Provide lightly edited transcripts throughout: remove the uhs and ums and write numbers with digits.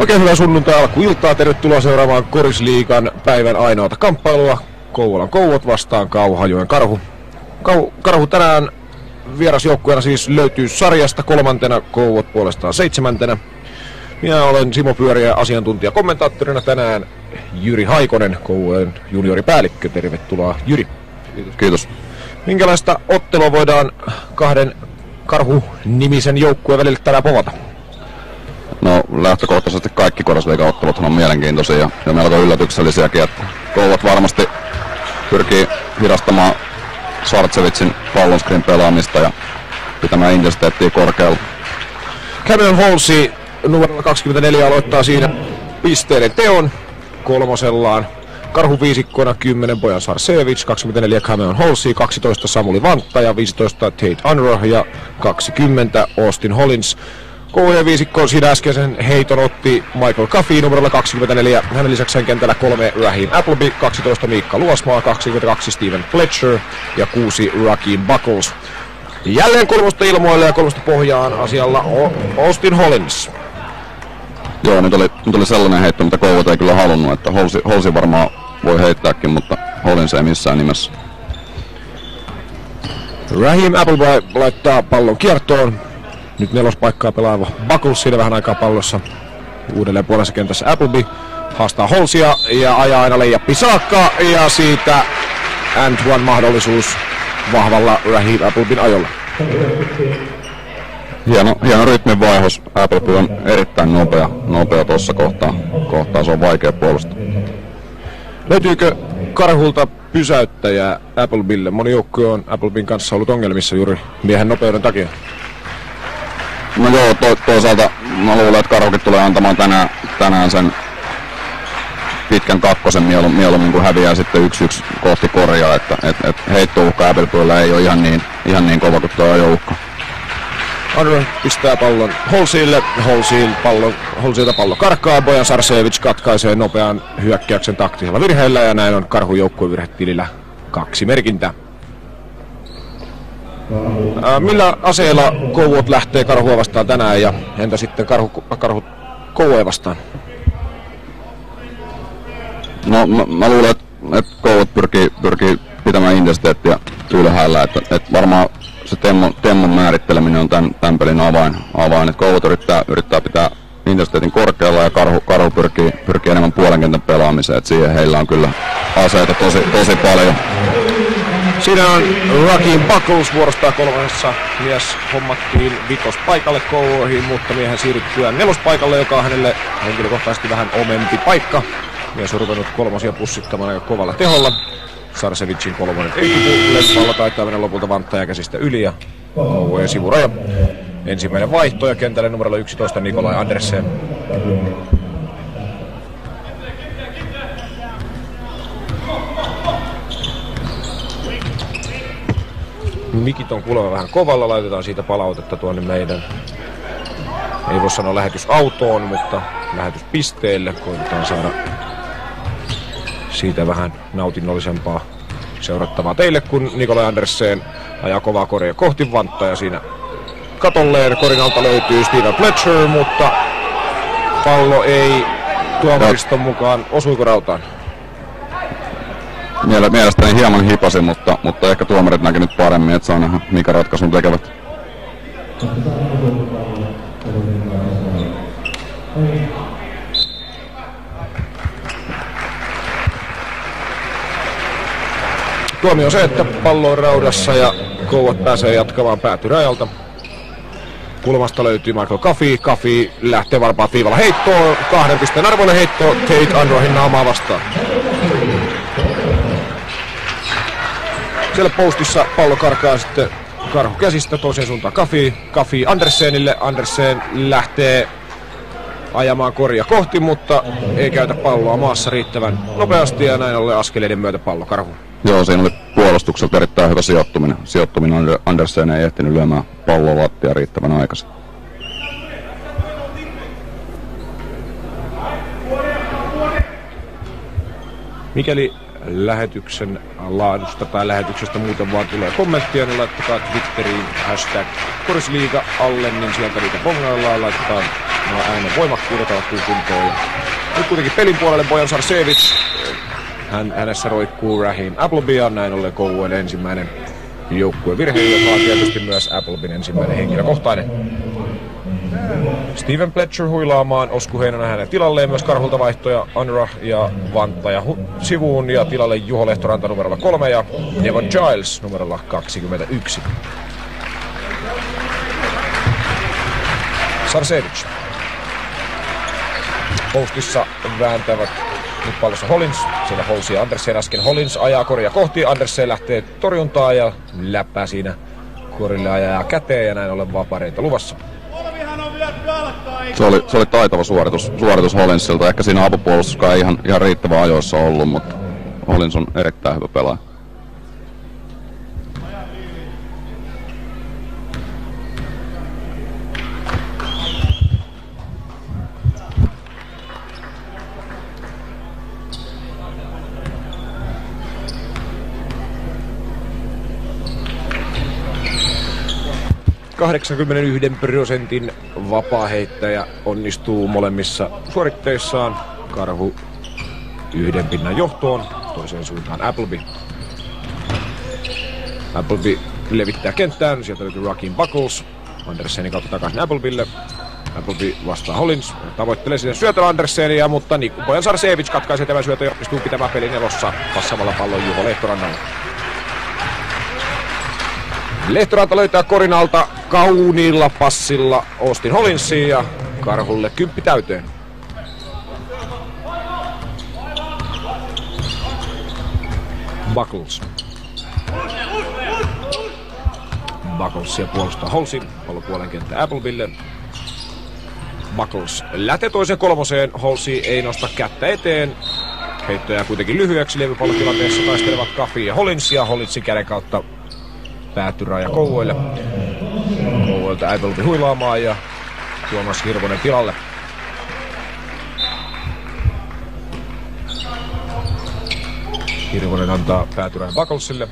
Oikein hyvää sunnuntai alkuiltaa. Tervetuloa seuraamaan Korisliigan päivän ainoata kamppailua. Kouvolan Kouvot vastaan Kauhajoen Karhu. Karhu tänään vierasjoukkueena siis löytyy sarjasta 3. Kouvot puolestaan 7. Minä olen Simo Pyöriä asiantuntijakommentaattorina tänään Jyri Haikonen, Kouvolan junioripäällikkö. Tervetuloa Jyri. Kiitos. Minkälaista ottelua voidaan kahden Karhu-nimisen joukkueen välillä tänään povata? No lähtökohtaisesti kaikki Korisliigan ottelut on mielenkiintoisia ja melko yllätyksellisiäkin, että Kouvot varmasti pyrkii hidastamaan Sartsevitsin pallonskrin pelaamista ja pitämään intensiteettiä korkealla. Cameron Halsey numerolla 24 aloittaa siinä pisteiden teon kolmosellaan. Karhu viisikkona 10 Bojan Sarcevic, 24 Cameron Halsey, 12 Samuli Vantta, 15 Tate Unruh ja 20 Austin Hollins. Kouvojen viisikkoon siinä äskeisen heiton otti Michael Caffey numerolla 24. Hänen lisäkseen kentällä 3 Raheem Appleby, 12 Miikka Luosmaa, 22 Steven Fletcher ja 6 Rakeem Buckles. Jälleen kolmosta ilmoille ja kolmosta pohjaan asialla Austin Hollins. Joo, nyt oli sellainen heitto, mitä Kouvot ei kyllä halunnut, että Halsey varmaan voi heittääkin, mutta Hollins ei missään nimessä. Raheem Appleby laittaa pallon kiertoon. Nyt nelospaikkaa pelaava Buckles siinä vähän aikaa pallossa. Uudelleen puolessa kentässä Appleby haastaa Halseya ja ajaa aina leijappi saakka. Ja siitä and one mahdollisuus vahvalla Raheem Applebyn ajolla. Hieno rytmin vaihos. Appleby on erittäin nopea tuossa kohtaa. Se on vaikea puolustaa. Löytyykö Karhulta pysäyttäjää Applebylle? Moni joukkue on Applebyn kanssa ollut ongelmissa juuri miehen nopeuden takia. No joo, toisaalta mä luulen, että Karhukin tulee antamaan tänään sen pitkän kakkosen mieluummin kuin häviää sitten 1-1 kohti korjaa, että heittouhka Applebyllä ei ole ihan niin kova kuin tuo ajouhka. Unruh pistää pallon Halseylle, Halseylta pallo karkaa, Bojan Sarcevic katkaisee nopean hyökkäyksen taktisella virheellä ja näin on Karhun joukkuevirhetilillä 2 merkintää. Millä aseella Kouvot lähtee Karhua vastaan tänään ja entä sitten Karhu Kouvoja vastaan? No mä luulen, että Kouvot pyrkii pitämään intensiteettiä ylhäällä, että varmaan se Temmon määritteleminen on tämän pelin avain. Että Kouvot yrittää pitää intensiteetin korkealla ja Karhu pyrkii enemmän puolen kentän pelaamiseen, että siihen heillä on kyllä aseita tosi paljon. Siinä on Rakeem Buckles vuorostaa kolmannessa. Mies hommattiin vitospaikalle Kouvoihin, mutta miehen siirryttyä nelospaikalle, joka on hänelle henkilökohtaisesti vähän omempi paikka. Mies on ruvennut kolmosia pussittamaan aika kovalla teholla. Sarcevicin kolmonen ei tipu. Pallo taitaa mennä lopulta Vanttajan käsistä yli ja Kouvojen sivuraja. Ensimmäinen vaihto ja kentälle numerolla 11 Nikolai Andersen. Mikit on kuulemma vähän kovalla, laitetaan siitä palautetta tuonne meidän, ei voi sanoa lähetysautoon, mutta lähetyspisteelle. Koitetaan saada siitä vähän nautinnollisempaa seurattavaa teille, kun Nikolai Andersen ajaa kovaa koria kohti Vanttaa ja siinä katolleen korin alta löytyy Steven Fletcher, mutta pallo ei tuomariston mukaan, osuiko rautaan? Mielestäni hieman hipasi, mutta ehkä tuomarit näki nyt paremmin, että se on ihan mikä ratkaisun tekevät. Tuomio on se, että pallo on raudassa ja Kouvot pääsee jatkamaan päätyrajalta. Kulmasta löytyy Michael Caffey. Caffey lähtee varpaat viivalla heittoon. 2 pisteen arvoinen heitto Tate Unruhin naamaa vastaan. Siellä postissa pallo karkaa sitten Karhu käsistä toiseen suuntaan Caffey Andersenille. Andersen lähtee ajamaan koria kohti, mutta ei käytä palloa maassa riittävän nopeasti ja näin ollen askeleiden myötä pallo Karhu. Joo, siinä oli puolustukselta erittäin hyvä sijoittuminen. Andersen ei ehtinyt lyömään palloa lattia riittävän aikaisin. Mikäli lähetyksen laadusta tai lähetyksestä muuten vaan tulee kommenttia, niin laittakaa Twitteriin hashtag Korisliiga alle, niin sieltä niitä bongaillaan, laittaa äänen voimakkuudet alkuun kuntoon. Ja nyt kuitenkin pelin puolelle Bojan Sarcevic. Hänessä roikkuu Raheem Appleby ja näin ollen KU:n ensimmäinen joukkuevirhe, joka on tietysti myös Applebyn ensimmäinen henkilökohtainen. Steven Pletcher huilaamaan, Osku Heinonen hänen tilalleen, myös Karhulta vaihtoja Anra ja Vantta sivuun ja tilalle Juho Lehtoranta numerolla 3 ja Devon Giles numerolla 21. Sarcevic. Postissa vääntävät nyt pallossa Hollins, siellä Holsi ja Andersen äsken. Hollins ajaa koria kohti, Andersen lähtee torjuntaan ja läppää siinä korille ajaa käteen ja näin ollen vapareita luvassa. Se oli taitava suoritus Hollinsilta. Ehkä siinä apupuolustuskaan ei ihan riittävän ajoissa ollut, mutta Hollins on erittäin hyvä pelaaja. %, vapaaheittäjä onnistuu molemmissa suoritteissaan. Karhu 1 pinnan johtoon, toiseen suuntaan Appleby. Appleby levittää kenttään, sieltä löytyy Raheem Buckles. Andersenin kautta takaisin Applebylle. Appleby vastaa Hollins, tavoittelee sinne syötöllä Andersenia, mutta Bojan Sarcevic katkaisee tämän syötön ja onnistuu pitämään pelin elossa passamalla pallon Juho Lehtorannalle. Lehtoranta löytää korin alta kauniilla passilla Austin Hollinsiin ja Karhulle 10 täyteen. Buckles. Bucklesia puolustaa Holsin, ollut puolen kenttä Applebylle. Buckles lähtee toisen kolmoseen, Holsi ei nosta kättä eteen. Heittoja kuitenkin lyhyeksi, levypallotilanteessa taistelevat Kafi ja Hollins ja Hollinsin käden kautta päätyraaja KU:lle. KU:lta Appleby huilaamaan ja Tuomas Hirvonen tilalle. Hirvonen antaa päätyraajan Bucklesille.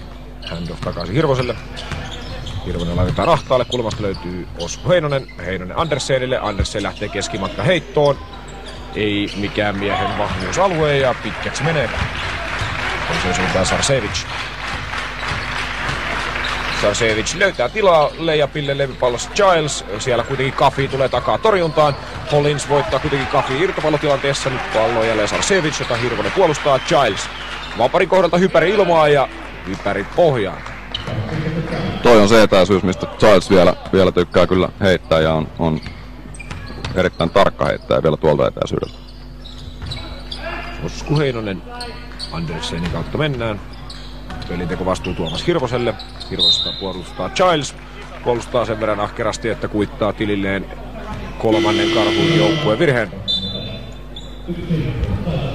Handoff takaisin Hirvoselle. Hirvonen laitetaan ahtaalle. Kulmasta löytyy Osku Heinonen. Heinonen Andersenille. Andersen lähtee keskimatka heittoon. Ei mikään miehen vahvuusalue ja pitkäksi menee. Toiseen suuntaan Sarcevic. Sarcevic löytää tilaa leijapille levypallossa Giles. Siellä kuitenkin Kafi tulee takaa torjuntaan. Hollins voittaa kuitenkin Kafi irtopallotilanteessa. Nyt pallo jälleen Sarcevic, jota Hirvonen puolustaa. Giles vaparin kohdalta hypäri ilmaa ja hypäri pohjaan. Toi on se etäisyys, mistä Giles vielä tykkää kyllä heittää ja on erittäin tarkka heittää vielä tuolta etäisyydeltä. Osku Heinonen Andersenin kautta mennään. Pelinteko vastuu Tuomas Hirvoselle. Hirvosta puolustaa Giles. Puolustaa sen verran ahkerasti, että kuittaa tililleen 3. Karhun joukkueen virheen.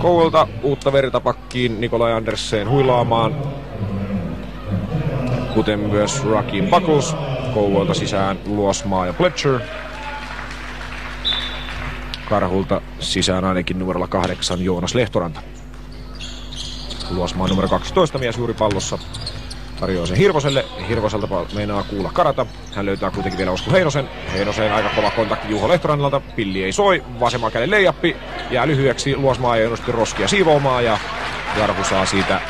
KU:lta uutta verta pakkiin Nikolai Andersen huilaamaan. Kuten myös Raheem Buckles. KU:lta sisään Luosmaa ja Pletcher. Karhulta sisään ainakin numerolla 8 Joonas Lehtoranta. Luosmaa numero 12 mies juuri pallossa. Tarjoaa sen Hirvoselle. Hirvoselta meinaa kuulla karata. Hän löytää kuitenkin vielä Osku Heinosen. Heinoseen aika kova kontakti Juho Lehtorannalta. Pilli ei soi. Vasemman käden leijappi. Jää lyhyeksi. Luosmaa ei onnistu roskia siivoamaan. Ja Karhu saa siitä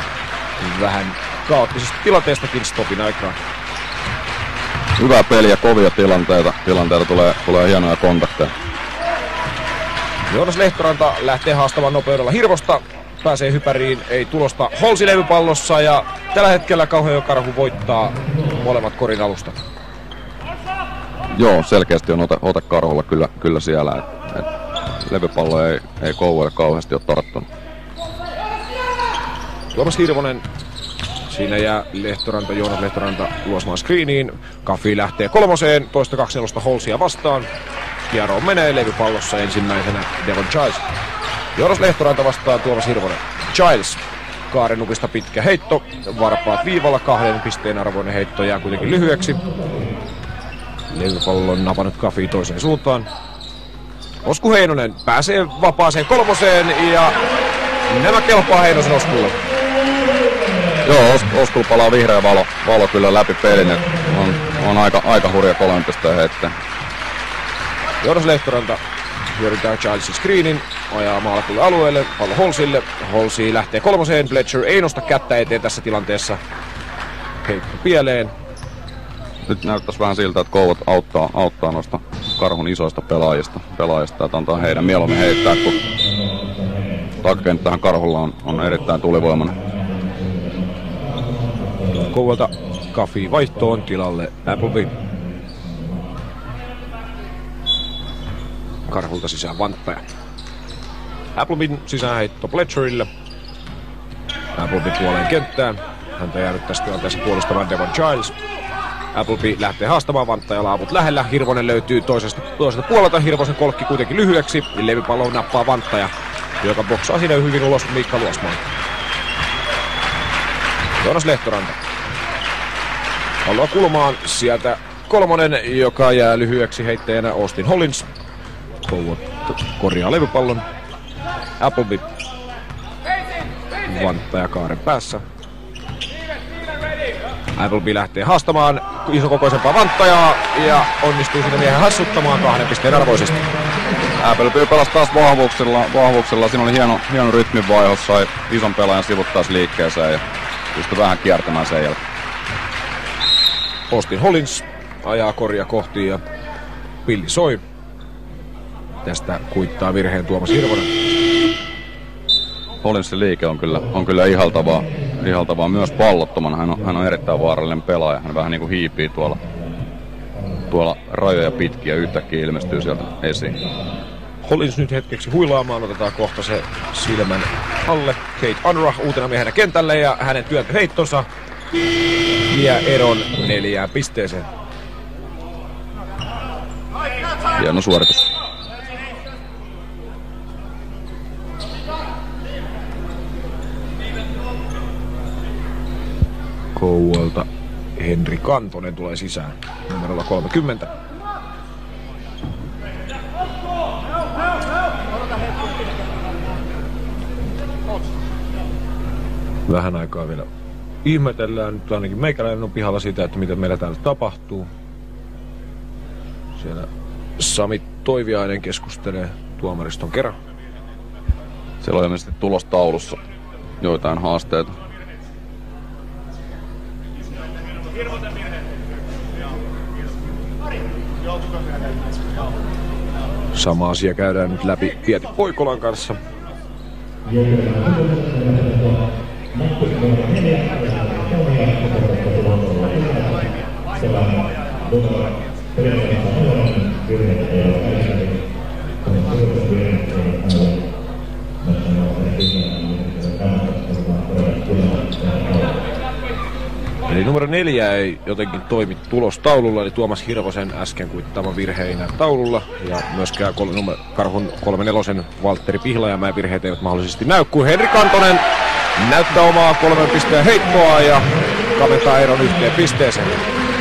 vähän kaoottisesta tilanteestakin stopin aikaan. Hyvää peliä, kovia tilanteita. Tulee hienoja kontakteja. Joonas Lehtoranta lähtee haastamaan nopeudella Hirvosta. Pääsee hypäriin, ei tulosta Holsi-levypallossa ja tällä hetkellä Kauhajoen Karhu voittaa molemmat korin alusta. Joo, selkeästi on ote Karhulla kyllä siellä. Levypallo ei KU:lle kauheasti ole tarttunut. Tuomas Hirvonen. Siinä jää Lehtoranta, Joonas Lehtoranta Luosmaan screeniin. Kafi lähtee 3. toista 2-4 Holsia vastaan. Kieroon menee levypallossa ensimmäisenä Devon Giles. Joonas Lehtoranta vastaa Tuomas Hirvonen. Giles. Kaarenukista pitkä heitto. Varpaat viivalla, 2 pisteen arvoinen heitto jää kuitenkin lyhyeksi. Levypallon napannut Kafi toiseen suuntaan. Osku Heinonen pääsee vapaaseen 3. ja nämä kelpaa Heinosen Oskulle. Joo, Oskulla palaa vihreä valo kyllä läpi pelin. On aika hurja 3 pisteen heittää. Joonas Lehtoranta hyödyntää Gilesin screenin, ajaa maalatulle alueelle, pallo Holsille. Holsi lähtee 3. Fletcher ei nosta kättä eteen tässä tilanteessa. Heitto pieleen. Nyt näyttäisi vähän siltä, että Kouvat auttaa noista Karhun isoista pelaajista, että antaa heidän mieluummin heittää, kun takakenttähän Karhulla on erittäin tulivoimainen. Kouvalta Kafi vaihtoon tilalle Appleby. Karhulta sisään Vanttaja. Applebyn sisäänheitto Fletcherille. Appleby puoleen kenttään. Häntä jäänyt tästä tilanteessa puolustamaan Devon Giles. Appleby lähtee haastamaan Vanttajalla, avut lähellä. Hirvonen löytyy toisesta puolelta. Hirvosen kolkki kuitenkin lyhyeksi. Levypallon nappaa Vanttaja, joka boksaa siinä hyvin ulos Miikka Luosmaan. Joonas Lehtoranta. Palloa kulmaan. Sieltä 3, joka jää lyhyeksi heittäjänä Austin Hollins. Kouvat korjaa levypallon. Appleby. Vanttaja kaaren päässä. Appleby lähtee haastamaan isokokoisempaa Vanttajaa ja onnistuu sitä miehen hassuttamaan 2 pisteen arvoisesti. Appleby pelasi taas vahvuuksilla. Siinä oli hieno rytminvaihe, sai ison pelaajan sivuttais liikkeeseen ja pystyi vähän kiertämään sen jälkeen. Austin Hollins ajaa korja kohti ja pilli soi. Tästä kuittaa virheen Tuomas Hirvonen. Hollinsin liike on kyllä ihaltavaa myös pallottomana. Hän on erittäin vaarallinen pelaaja. Hän vähän niinku hiipii tuolla rajoja pitkiä yhtäkkiä ilmestyy sieltä esiin. Hollins nyt hetkeksi huilaamaan, otetaan kohta se silmän alle. Kate Unruh uutena miehenä kentälle ja hänen työntöheittonsa vie eron 4 pisteeseen. Hieno suoritus. Kouvolta Henri Kantonen tulee sisään numerolla 30. Vähän aikaa vielä ihmetellään. Nyt ainakin meikäläinen on pihalla siitä, että mitä meillä täällä tapahtuu. Siellä Sami Toiviainen keskustelee tuomariston kerran. Siellä on ilmeisesti tulostaulussa joitain haasteita. Sama asia käydään nyt läpi Pieti Poikolan kanssa. Eli numero 4 ei jotenkin toimi tulostaululla, eli Tuomas Hirvosen äsken kuittaama virheinä taululla. Ja myöskään Karhun 3-4 Valtteri Pihlajamäen virheet eivät mahdollisesti näy, kun Henri Kantonen näyttää omaa 3 pisteen heittoa ja kaventaa eron 1 pisteeseen.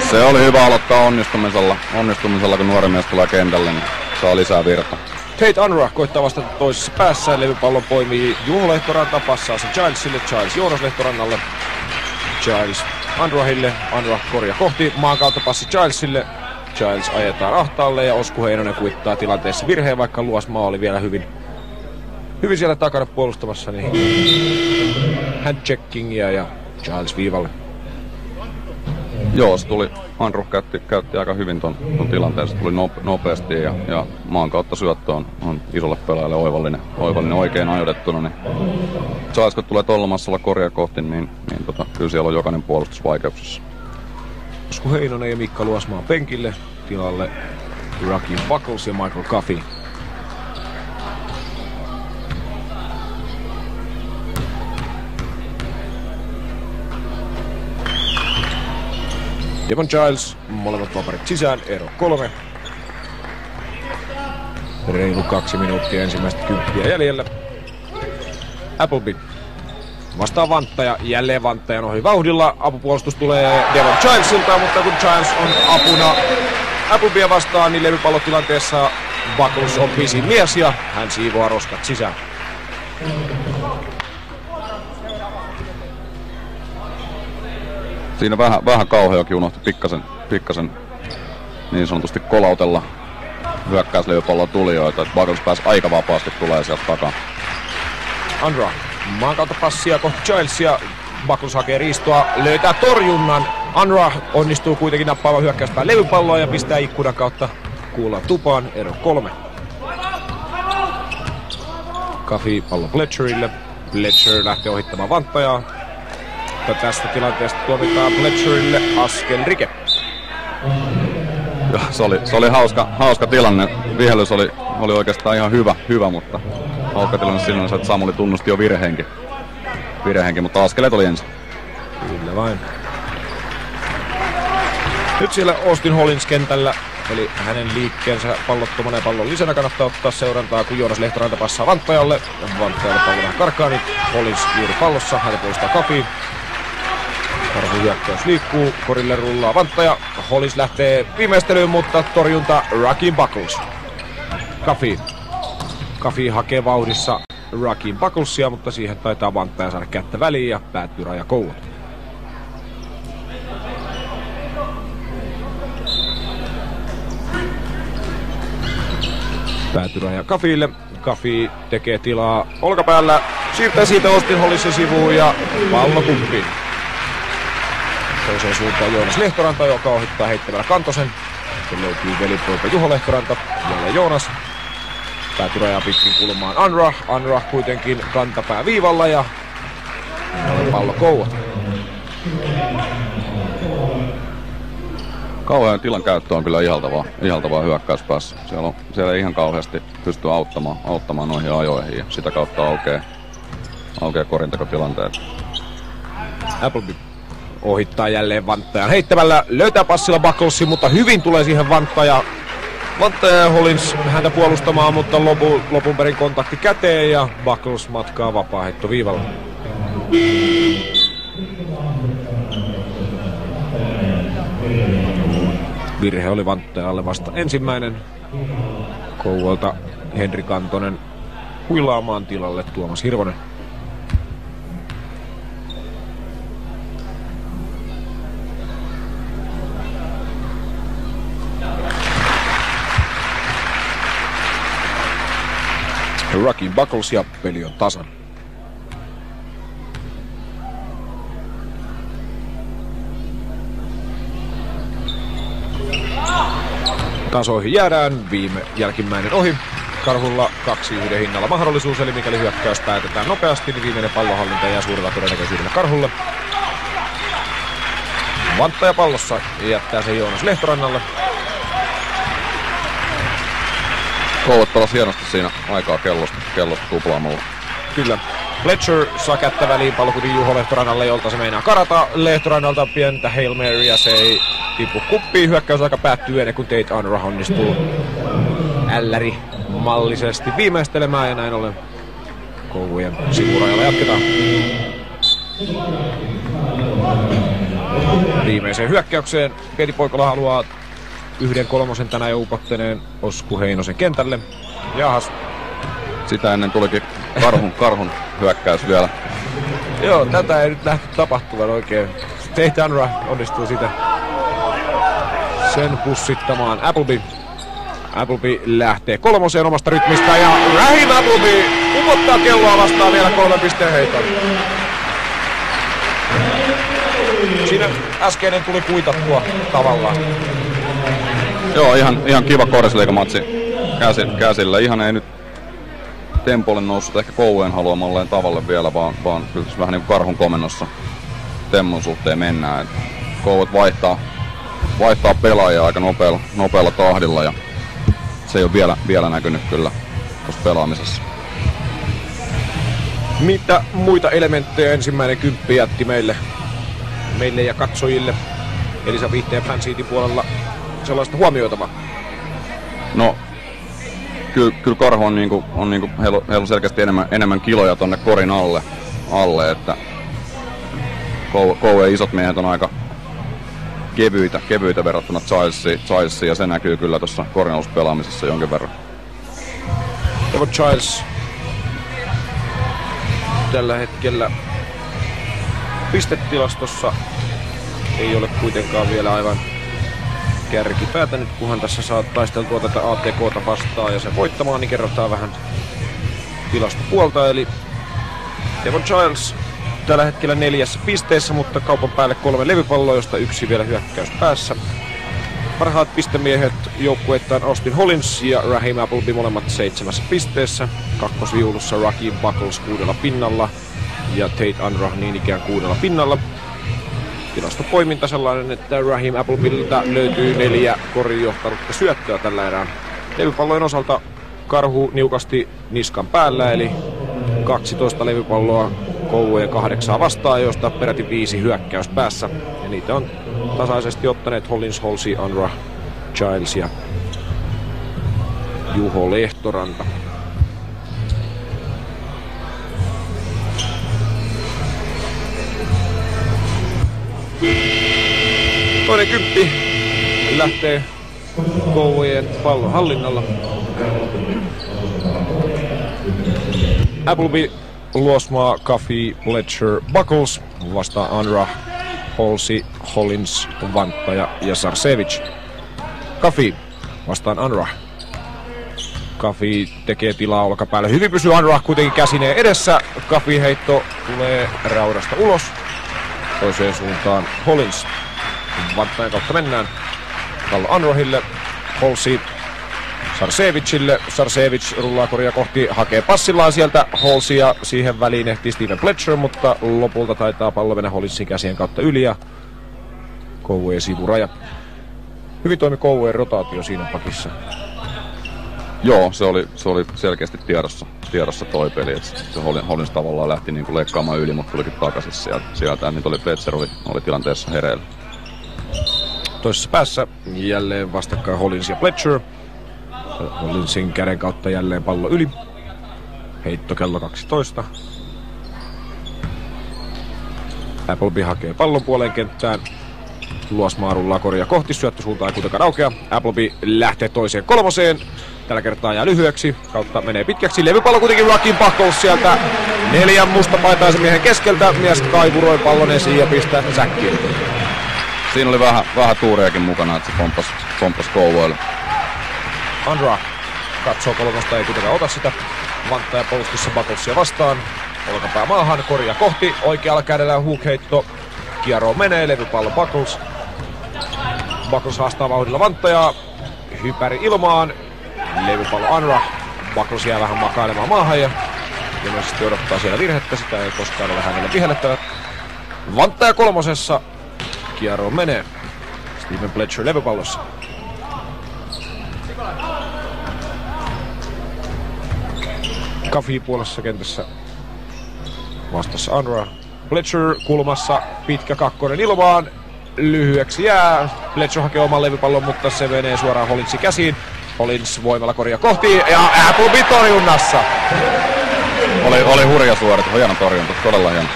Se oli hyvä aloittaa onnistumisella kun nuori mies tulee kentälle, niin saa lisää virta. Tate Unruh koittaa vastata toisessa päässä, levypallon poimii Juho Lehtoranta, passaa se Gilesille, Giles Joonas Lehtorannalle. Giles Unruhille, Unruh korja kohti, maan kautta passi Gilesille. Giles ajetaan ahtaalle ja Osku Heinonen kuittaa tilanteessa virheen, vaikka Luosmaa oli vielä hyvin siellä takana puolustamassa, niin handcheckingia ja Giles viivalle. Joo, se tuli, Unruh käytti aika hyvin ton tilanteen, se tuli nopeasti ja maan kautta syöttö on isolle pelaajalle oivallinen oikein ajoitettuna, niin Giles kun tulee tuolla massalla korjaa kohti, niin kyllä siellä on jokainen puolustus vaikeuksissa. Osku Heinonen ja Mikka Luosmaa penkille, tilalle Rakim Buckles ja Michael Coffey. Devon Giles, molemmat paperit sisään, ero 3. Reilu 2 minuuttia ensimmäistä 10 jäljellä. Appleby vastaa Vanttaja, jälleen Vanttajan ohi vauhdilla. Apupuolustus tulee Devon Gilesilta, mutta kun Giles on apuna Applebyä vastaan, niin levypallotilanteessa Buckles on pisin mies ja hän siivoaa roskat sisään. Siinä vähän kauheakin unohti pikkasen niin sanotusti kolautella hyökkäyslevypallon tulijoita, että Buckles pääsi aika vapaasti tulee sieltä takaa. Andra maan kautta passia kohti Gilesia. Buckles hakee riistoa, löytää torjunnan. Andra onnistuu kuitenkin nappaamaan hyökkäyspään levypalloa ja pistää ikkunan kautta kuulla tupaan. Ero 3. Kafi pallo Fletcherille. Fletcher lähtee ohittamaan Vanttajaa. Tästä tilanteesta tuomitaan Fletcherille askel rike. Se oli hauska tilanne. Vihellys oli oikeastaan ihan hyvä, mutta hauska tilanne sinänsä, että Samuli tunnusti jo virheenkin, mutta askeleet oli ensin. Kyllä vain. Nyt siellä Austin Hollins kentällä, eli hänen liikkeensä pallottomana ja pallon lisänä kannattaa ottaa seurantaa, kun Joonas Lehtoranta passaa Vanttajalle. Vanttajalle pallo vähän karkaa, niin Hollins juuri pallossa, häntä puolustaa Kafi. Karhun hyökkäys liikkuu, korille rullaa Vanttaja. Hollins lähtee viimeistelyyn, mutta torjunta Rakim Buckles. Kafi hakee vauhdissa Rakim Bucklesia, mutta siihen taitaa Vanttaja saada kättä väliin ja päättyy Raja Kouvola. Päättyy Raja Kafille. Kafi tekee tilaa olkapäällä, siirtää siitä Austin Hollinsin sivuun ja pallo kuppiin. Toiseen suuntaan Joonas Lehtoranta, joka ohittaa heittämällä Kantosen. Sitten löytyy velipoika Juho Lehtoranta, jälleen Joonas. Päätyy rajaa pitkin kulmaan Anra kuitenkin kantapää viivalla ja pallo Kouvola. Kauhean tilan käyttö on kyllä ihaltavaa hyökkäyspäässä. Siellä ei ihan kauheasti pysty auttamaan noihin ajoihin ja sitä kautta aukeaa korintekotilanteet. Appleby ohittaa jälleen Vanttajan heittämällä, löytää passilla Bucklesin, mutta hyvin tulee siihen Vanttaja ja Hollins häntä puolustamaan, mutta lopun perin kontakti käteen ja Buckles matkaa vapaaheittoviivalla. Virhe oli Vanttajalle vasta ensimmäinen. Kouvolta Henri Kantonen huilaamaan tilalle Tuomas Hirvonen. Rakim Buckles ja peli on tasan. Tasoihin jäädään, jälkimmäinen ohi. Karhulla 2-1 hinnalla mahdollisuus, eli mikäli hyökkäys päätetään nopeasti, niin viimeinen pallohallinta jää suurella todennäköisyydellä Karhulle. Vanttaja pallossa jättää sen Joonas Lehtorannalle. Koulut pelasi hienosti siinä aikaa kellosta tuplaamalla. Kyllä. Fletcher saa kättä väliin pallo kuitenkin Juho Lehtorannalle, jolta se meinaa karata. Lehtorannalta pientä Hail Mary ja se ei tipu kuppiin. Hyökkäysaika päättyy ennen kuin Tate Anra onnistuu älläri mallisesti viimeistelemään ja näin ollen Kouvujen sivurajalla jatketaan. Viimeiseen hyökkäykseen Pieti Poikola haluaa 1/3 tänään jo upottaneen Osku Heinosen kentälle. Jahas. Sitä ennen tulikin karhun hyökkäys vielä. Joo, tätä ei nyt nähty tapahtuvan oikein. Tate Anra onnistuu sitä sen pussittamaan. Appleby lähtee 3 omasta rytmistä ja Raheem Appleby upottaa kelloa vastaan vielä 3 pisteen heiton. Siinä äskeinen tuli kuitattua tavallaan. Joo, ihan kiva korisliigamatsi käsillä. Ihan ei nyt tempolle noussut ehkä Kouvojen haluamalleen tavalle vielä, vaan kyllä vähän niin kuin Karhun komennossa Temmun suhteen mennään. Kouvot vaihtaa pelaajia aika nopealla tahdilla ja se ei ole vielä näkynyt kyllä tuossa pelaamisessa. Mitä muita elementtejä ensimmäinen kymppi jätti meille ja katsojille Elisa Vihteen Fanseatin puolella sellaista huomioitavaa? No, kyllä Karhu on heillä on selkeästi enemmän kiloja tonne korin alle että Kouvojen isot miehet on aika kevyitä verrattuna Chilesiin ja se näkyy kyllä tuossa korinauspelaamisessa jonkin verran. Evo Giles tällä hetkellä pistetilastossa ei ole kuitenkaan vielä aivan kärkipäätä nyt, kunhan tässä saa taisteltua tätä ATK:ta vastaan ja sen voittamaan, niin kerrotaan vähän tilastopuolta. Eli Devon Giles tällä hetkellä 4 pisteessä, mutta kaupan päälle 3 levypalloa, josta 1 vielä hyökkäys päässä. Parhaat pistemiehet joukkueittain Austin Hollins ja Raheem Appleby molemmat 7 pisteessä. Kakkosviulussa Rakeem Buckles 6 pinnalla ja Tate Unruh niin ikään 6 pinnalla. Tilastopoiminta sellainen, että Raheem Applebyltä löytyy 4 korin johtanutta syöttöä tällä erää. Levypallojen osalta Karhu niukasti niskan päällä, eli 12 levypalloa Kouvojen 8 vastaan, josta peräti 5 hyökkäys päässä. Ja niitä on tasaisesti ottaneet Hollins, Halsey, Unruh, Giles ja Juho Lehtoranta. Toinen 10 lähtee Kouvojen pallon hallinnalla. Appleby, Luosmaa, Coffey, Fletcher, Buckles vastaan Unruh, Halsey, Hollins, Vanttaja ja Sarcevic. Coffey vastaan Unruh. Coffey tekee tilaa olkapäälle. Hyvin pysyy Unruh kuitenkin käsineen edessä. Coffey heitto tulee raudasta ulos. Toiseen suuntaan Hollins. Vanttajan kautta mennään. Pallo Unruhille. Halsey Sarcevicille. Sarcevic rullaa koria kohti, hakee passillaan sieltä Halsey ja siihen väliin ehtii Steven Fletcher, mutta lopulta taitaa pallo mennä Hollinsin käsien kautta yli ja Kouvojen sivuraja. Hyvin toimi Kouvojen rotaatio siinä pakissa. Joo, se oli selkeästi tiedossa toi peli, että se Hollins tavallaan lähti niinku leikkaamaan yli, mutta tulikin takaisin sieltä. Nyt oli Fletcher oli tilanteessa hereillä. Toisessa päässä jälleen vastakkain Hollins ja Fletcher. Hollinsin käden kautta jälleen pallo yli. Heitto kello 12. Appleby hakee pallon puoleen kenttään. Luosmaa rullaa koria kohti, syöttösuuntaan ei kuitenkaan aukea. Appleby lähtee toiseen 3. Tällä kertaa jää lyhyeksi, kautta menee pitkäksi. Levypallo kuitenkin Rakeem Buckles sieltä 4 mustapaitaisen miehen keskeltä. Mies kaivuroi pallon esiin ja pistää säkkiin. Siinä oli vähän tuureakin mukana, että se pomppasi Kouvoille. Unruh katsoo 3, ei kuitenkaan ota sitä. Vanttaja polstissa Bucklesia vastaan. Olkapää maahan, koria kohti. Oikealla kädellä hook-heitto. Kieroon menee, levypallo Buckles. Buckles haastaa vauhdilla Vanttajaa. Hypäri ilmaan. Levypallo Unruh. Buckles jää vähän makailemaan maahan ja ilmeisesti odottaa siellä virhettä. Sitä ei koskaan ole hänelle vihellettävä. Vanttaja 3. Kieroon menee. Steven Fletcher levypallossa. Coffey puolessa kentässä vastassa Unruh. Fletcher kulmassa, pitkä 2 ilmaan, lyhyeksi jää. Fletcher hakee oman levypallon, mutta se menee suoraan Hollinsin käsiin. Hollins voimalla koria kohti ja Appleby torjunnassa. Oli hurja suoritus, hieno torjunta, todella hieno.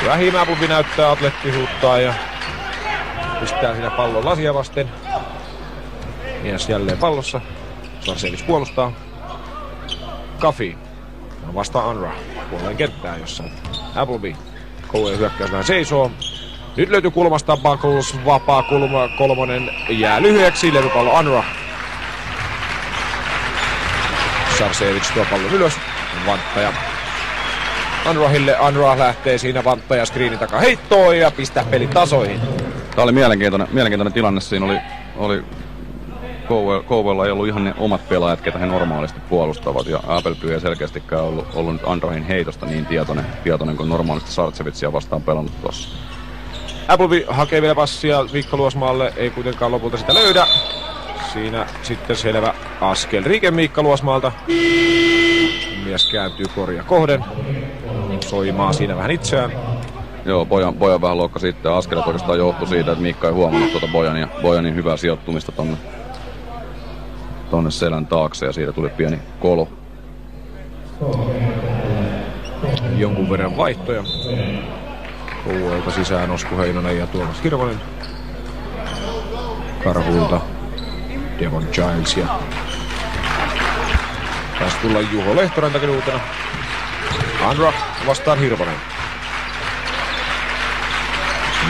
Raheem Appleby näyttää atleettisuuttaan ja pistää siinä pallon lasia vasten. Mies jälleen pallossa. Sarcevic puolustaa. Coffey vastaa Unruh puoleen kenttään, jossa Appleby Kouvojen hyökkäys vähän seisoo. Nyt löytyy kulmasta Buckles, vapaa kulma 3 jää lyhyeksi, levypallo Unruh. Sarcevic tuo pallon ylös, Vanttaja Unruhille. Unruh lähtee siinä Vanttaja screenin takaa heittoon ja pistää pelin tasoihin. Tämä oli mielenkiintoinen tilanne. Siinä oli Kouvoilla ei ollut ihan ne omat pelaajat, ketä he normaalisti puolustavat, ja Appleby ei selkeästikään ollut nyt Unruhin heitosta niin tietoinen kuin normaalisti Sarcevicia vastaan pelannut tuossa. Appleby hakee vielä passia Mikko Luosmaalle, ei kuitenkaan lopulta sitä löydä. Siinä sitten selvä askel Rike Miikka Luosmaalta. Mies kääntyy koria kohden. Soimaa siinä vähän itseään. Joo, Bojan vähän loukkasi sitten. Askelet oikeastaan johtui siitä, että Miikka ei huomannut tuota Bojanin hyvää sijoittumista tonne selän taakse ja siitä tuli pieni kolo. Jonkun verran vaihtoja. Kouvoilta sisään Osku Heinonen ja Tuomas Hirvonen. Karhuilta Devon Giles ja taisi tulla Juho Lehtorantakin uutena. Unruh vastaan Hirvonen.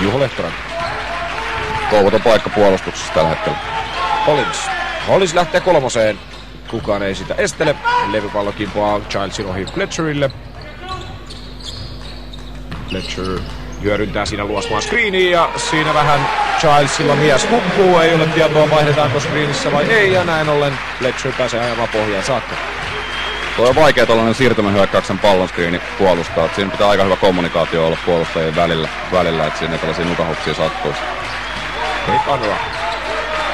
Juho Lehtoranta. Kouvot on paikka puolustuksessa tällä hetkellä. Hollins lähtee kolmoseen. Kukaan ei sitä estele. Levypallo kimpoaa Childsin ohi Fletcherille. Fletcher hyödyntää siinä luosmaan screeniä ja siinä vähän Childsilla mies hukkuu. Ei ole tietoa vaihdetaanko screenissä vai ei ja näin ollen Fletcher pääsee ajamaan pohjaan saakka. Tuo on vaikea tällainen siirtymähyökkäyksen pallon screeni puolustaa. Siinä pitää aika hyvä kommunikaatio olla puolustajien välillä että siinä ei tällaisia nukahuksia sattuisi. Tate Unruh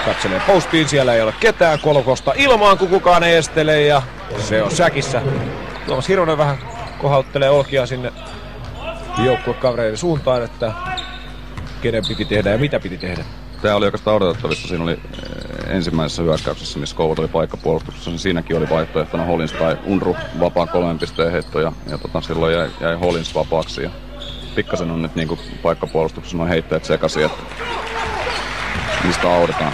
katselee postiin, siellä ei ole ketään, kolkosta ilmaan kun kukaan ei estele ja se on säkissä. Tuomas Hirvonen vähän kohauttelee olkia sinne joukkuekavereiden suuntaan, että kenen piti tehdä ja mitä piti tehdä. Tämä oli oikeastaan odotettavissa. Siinä oli ensimmäisessä hyökkäyksessä, missä Kouvot oli paikkapuolustuksessa, niin siinäkin oli vaihtoehtona Hollins tai Unruh vapaa 3 pisteen heitto ja silloin jäi Hollins vapaaksi. Ja pikkasen on nyt niinku paikkapuolustuksessa noin heitteet sekaisin, että mistä audetaan.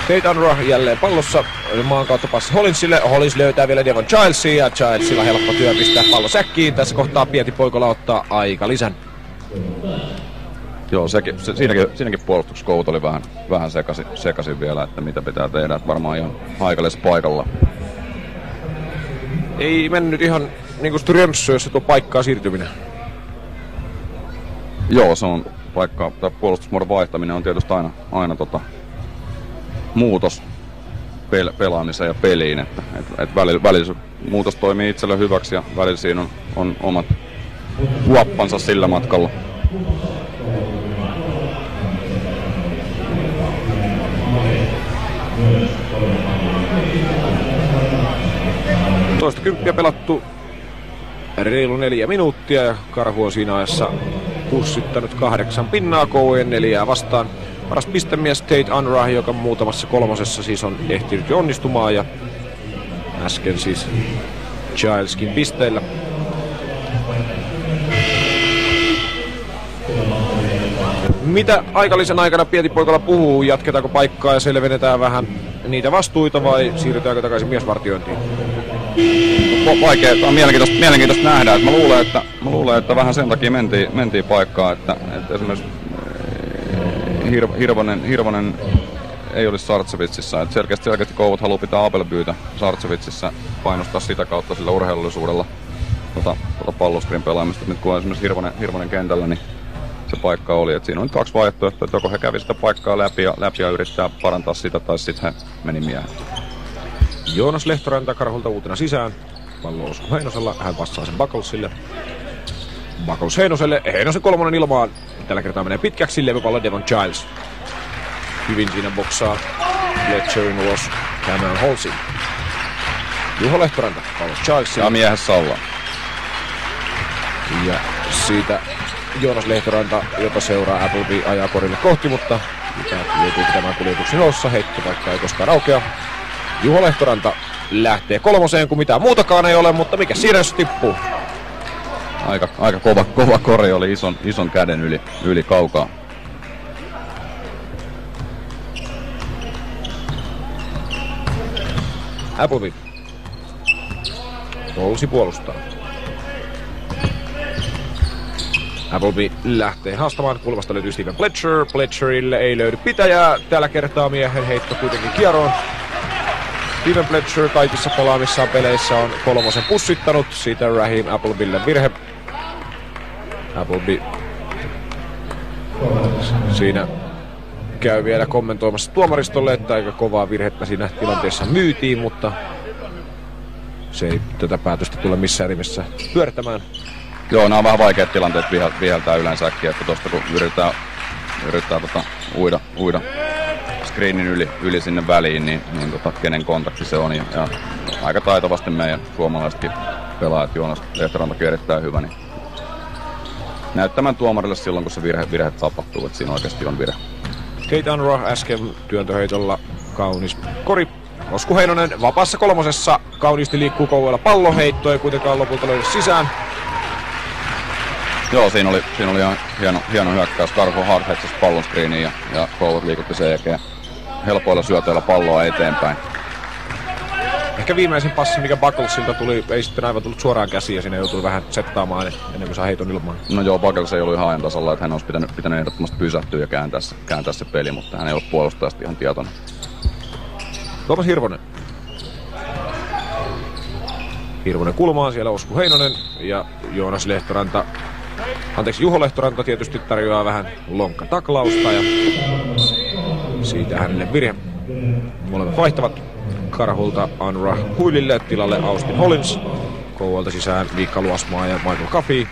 Tate Unruh jälleen pallossa, maan kautta passi Hollinsille. Hollins löytää vielä Devon Childsia ja Childsilla helppo työ pistää pallo säkkiin. Tässä kohtaa Pieti Poikola ottaa aika lisän. Joo, siinäkin puolustuksessa Kouvot oli vähän sekaisin vielä, että mitä pitää tehdä. Että varmaan ihan haikallisessa paikalla. Ei mennyt ihan niin kuin Strömsössä tuo paikkaa siirtyminen. Joo, se on paikka, tai puolustusmuodon vaihtaminen on tietysti aina muutos pelaamiseen ja peliin. Että välillä se muutos toimii itselle hyväksi ja välillä siinä on omat huoppansa sillä matkalla. Toista kymppiä pelattu reilu 4 minuuttia ja Karhu on siinä ajassa pussittanut 8 pinnaa Kouvojen 4 vastaan. Paras pistemies Tate Unruh, joka muutamassa kolmosessa siis on ehtinyt jo onnistumaan ja äsken siis Childskin pisteillä. Mitä aikalisen aikana Pieti Poikola puhuu? Jatketaanko paikkaa ja selvennetään vähän niitä vastuita vai siirrytäänkö takaisin miesvartiointiin? Vaikea, on mielenkiintoista nähdä. Että mä luulen, että vähän sen takia mentiin paikkaan, että esimerkiksi Hirvonen ei olisi Sartsevitsissa. Että selkeästi Kouvot haluaa pitää Abelbyytä Sartsevitsissa, painostaa sitä kautta sillä urheilullisuudella palloskrin pelaamista. Nyt kun on esimerkiksi Hirvonen kentällä, niin se paikka oli. Että siinä on 2 vaihtoehtoa, että joko he kävi sitä paikkaa läpi ja yrittää parantaa sitä, tai sitten he meni miehen. Joonas Lehtoranta Karhulta uutena sisään. Pallo osuu Heinosella, hän passaa sen Bucklesille. Buckles Heinoselle, Heinosen kolmonen ilmaan. Tällä kertaa menee pitkäksi, levypallo Devon Childs. Hyvin siinä boksaa Fletcherin ulos Cameron Holsin. Juho Lehtoranta, pallo Childsille. Ja miehessä ollaan. Ja siitä Joonas Lehtoranta, jota seuraa Appleby, ajaa korille kohti, mutta joutuu pitämään kuljetuksen noussa. Heittopaikka ei koskaan aukea. Juho Lehtoranta lähtee kolmoseen, kun mitään muutakaan ei ole, mutta mikä siinä jos tippuu? Aika kova kori oli ison käden yli kaukaa. Appleby. Holsi puolustaa. Appleby lähtee haastamaan. Kulmasta löytyy Steven Fletcher. Fletcherille ei löydy pitäjää. Tällä kertaa miehen heitto kuitenkin kieroon. Steven Fletcher kaikissa pelaamissaan peleissä on kolmosen pussittanut. Siitä Raheem Applebylle virhe. Appleby siinä käy vielä kommentoimassa tuomaristolle, että aika kovaa virhettä siinä tilanteessa myytiin, mutta se ei tätä päätöstä tule missään nimessä pyörittämään. Joo, nämä on vähän vaikeat tilanteet viheltää yleensäkin, että tuosta kun yrittää uida screenin yli sinne väliin, niin kenen kontakti se on. Ja aika taitavasti meidän suomalaisetkin pelaajat, Joonas Lehtorantakin erittäin hyvä, niin näyttämään tuomarille silloin, kun se virhe tapahtuu, että siinä oikeasti on virhe. Tate Unruh äsken työntöheitolla kaunis kori. Osku Heinonen vapaassa kolmosessa. Kauniisti liikkuu Kouvoilla palloheitto, ei kuitenkaan lopulta löydä sisään. Joo, siinä oli ihan hieno hyökkäys. Karhu hard hetsasi pallon screeniin ja Kouvot liikutti CG helpoilla syötöillä palloa eteenpäin. Ehkä viimeisin passi, mikä Bucklesilta tuli, ei sitten aivan tullut suoraan käsiin ja siinä joutui vähän settaamaan ennen kuin saa heiton ilmaan. No joo, Buckles ei ollut ihan ajan tasalla, että hän olisi pitänyt ehdottomasti pysähtyä ja kääntää se peli, mutta hän ei ollut puolustajasta ihan tietoinen. Tuomas Hirvonen. Hirvonen kulmaan, siellä Osku Heinonen ja Joonas Lehtoranta. Juho Lehtoranta tietysti tarjoaa vähän lonkkataklausta ja siitä hänelle virhe. Molemmat vaihtavat Karhulta Anra Huilille, tilalle Austin Hollins. Kouvolta sisään Miikka Luosmaa ja Michael Caffey.